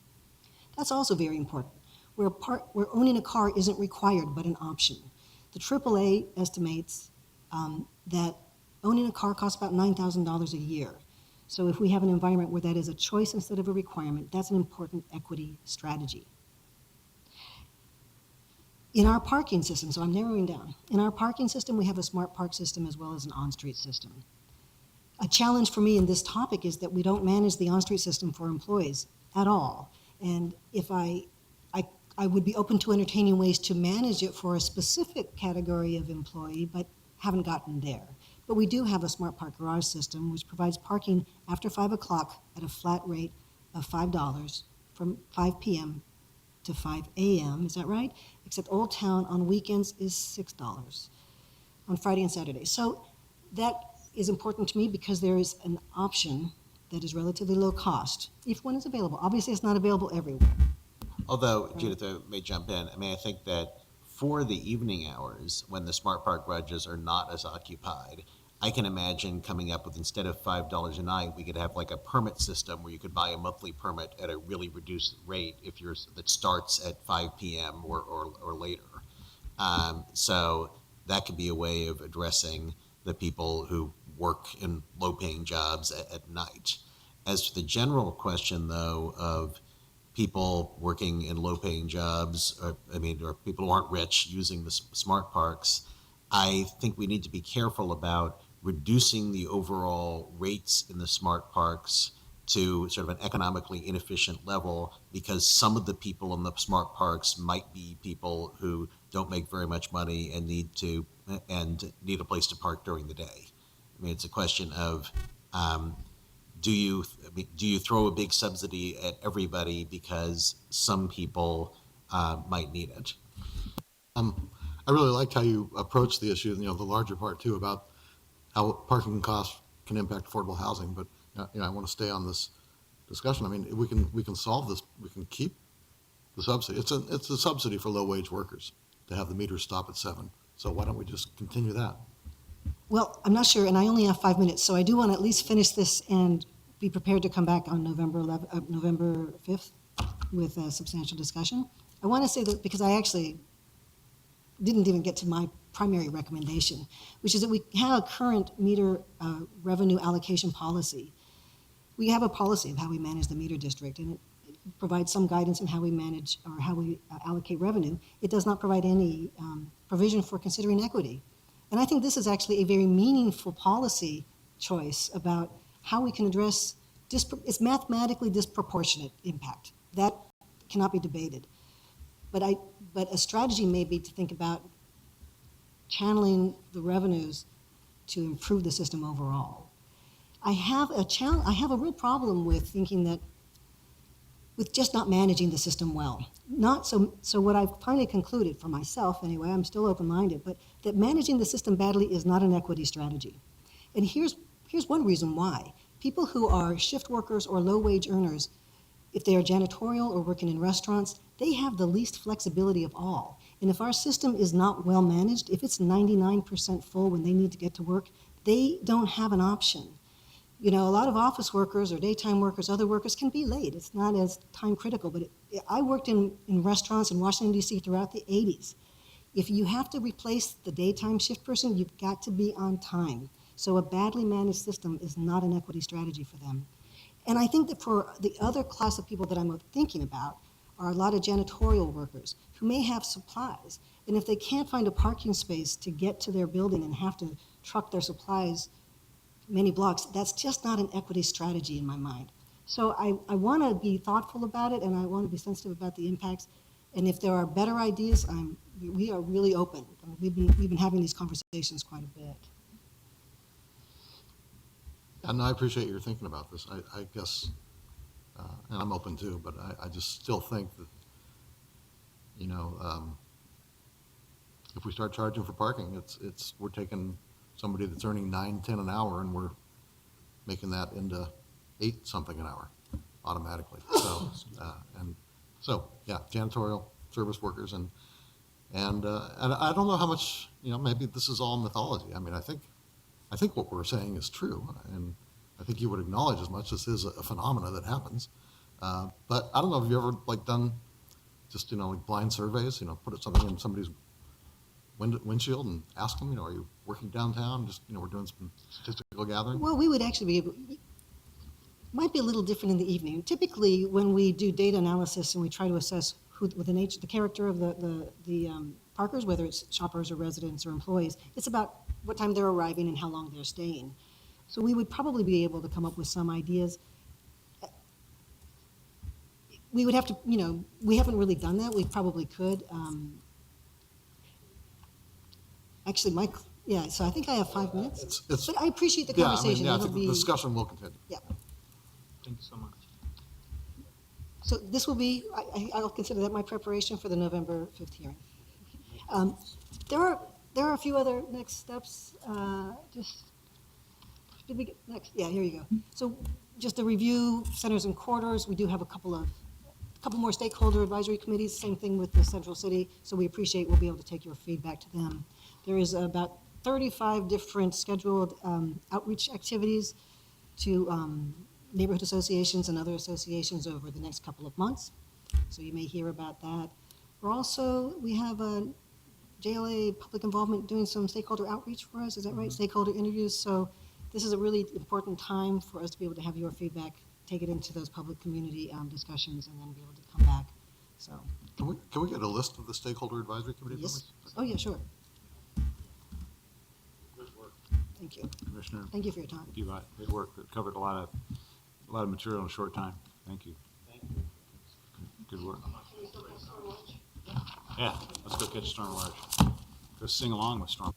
That's also very important, where owning a car isn't required but an option. The AAA estimates that owning a car costs about $9,000 a year. So if we have an environment where that is a choice instead of a requirement, that's an important equity strategy. In our parking system, so I'm narrowing down, in our parking system, we have a smart park system as well as an on-street system. A challenge for me in this topic is that we don't manage the on-street system for employees at all. And if I would be open to entertaining ways to manage it for a specific category of employee, but haven't gotten there. But we do have a smart park garage system, which provides parking after 5 o'clock at a flat rate of $5 from 5 p.m. to 5 a.m., is that right? Except Old Town on weekends is $6 on Friday and Saturday. So that is important to me because there is an option that is relatively low cost, if one is available. Obviously, it's not available everywhere. Although, Judith, I may jump in. I mean, I think that for the evening hours, when the smart park garages are not as occupied, I can imagine coming up with, instead of $5 a night, we could have like a permit system where you could buy a monthly permit at a really reduced rate that starts at 5 p.m. or later. So that could be a way of addressing the people who work in low-paying jobs at night. As to the general question, though, of people working in low-paying jobs, or people who aren't rich using the smart parks, I think we need to be careful about reducing the overall rates in the smart parks to sort of an economically inefficient level, because some of the people in the smart parks might be people who don't make very much money and need a place to park during the day. I mean, it's a question of do you throw a big subsidy at everybody because some people might need it? I really liked how you approached the issue, the larger part too, about how parking costs can impact affordable housing. But I want to stay on this discussion. I mean, we can solve this. We can keep the subsidy. It's a subsidy for low wage workers to have the meters stop at 7. So why don't we just continue that? Well, I'm not sure, and I only have 5 minutes, so I do want to at least finish this and be prepared to come back on November 5th with a substantial discussion. I want to say that because I actually didn't even get to my primary recommendation, which is that we have a current meter revenue allocation policy. we have a policy of how we manage the meter district, and it provides some guidance on how we manage or how we allocate revenue. It does not provide any provision for considering equity. And I think this is actually a very meaningful policy choice about how we can address it's mathematically disproportionate impact. That cannot be debated. But a strategy may be to think about channeling the revenues to improve the system overall. I have a real problem with thinking that, with just not managing the system well. So what I've finally concluded for myself anyway, I'm still open-minded, but that managing the system badly is not an equity strategy. And here's one reason why. People who are shift workers or low-wage earners, if they are janitorial or working in restaurants, they have the least flexibility of all. And if our system is not well managed, if it's 99% full when they need to get to work, they don't have an option. You know, a lot of office workers or daytime workers, other workers can be late. It's not as time critical, but I worked in restaurants in Washington, D.C. throughout the 80s. If you have to replace the daytime shift person, you've got to be on time. So a badly managed system is not an equity strategy for them. And I think that for the other class of people that I'm thinking about are a lot of janitorial workers who may have supplies. And if they can't find a parking space to get to their building and have to truck their supplies many blocks, that's just not an equity strategy in my mind. So I want to be thoughtful about it, and I want to be sensitive about the impacts. And if there are better ideas, we are really open. We've been having these conversations quite a bit. And I appreciate your thinking about this. I guess, and I'm open too, but I just still think that, you know, if we start charging for parking, we're taking somebody that's earning $9, $10 an hour, and we're making that into $8 something an hour automatically. So yeah, janitorial service workers and I don't know how much, you know, maybe this is all mythology. I mean, I think what we're saying is true, and I think you would acknowledge as much. This is a phenomena that happens. But I don't know if you ever done just, you know, like blind surveys, you know, put something in somebody's windshield and ask them, you know, are you working downtown? Just, you know, we're doing some statistical gathering. Well, we would actually be able, might be a little different in the evening. Typically, when we do data analysis and we try to assess the character of the parkers, whether it's shoppers or residents or employees, it's about what time they're arriving and how long they're staying. So we would probably be able to come up with some ideas. We would have to, you know, we haven't really done that. We probably could. Actually, Mike, yeah, so I think I have 5 minutes. But I appreciate the conversation. I think the discussion will continue. Yeah. Thank you so much. So this will be, I'll consider that my preparation for the November 5th hearing. There are a few other next steps. Did we get next? Yeah, here you go. So just to review centers and corridors, we do have a couple more stakeholder advisory committees, same thing with the Central City, so we appreciate we'll be able to take your feedback to them. There is about 35 different scheduled outreach activities to neighborhood associations and other associations over the next couple of months, so you may hear about that. We have a JLA public involvement doing some stakeholder outreach for us, is that right? Stakeholder interviews, so this is a really important time for us to be able to have your feedback, take it into those public community discussions, and then be able to come back. So, Can we get a list of the stakeholder advisory committee yes. members? Oh, yeah, sure. Good work, Thank you. Commissioner. Thank you for your time. Thank you. Good work. It covered a lot of material in a short time. Thank you. Good work. Yeah, let's go catch Storm Watch. Go sing along with Storm.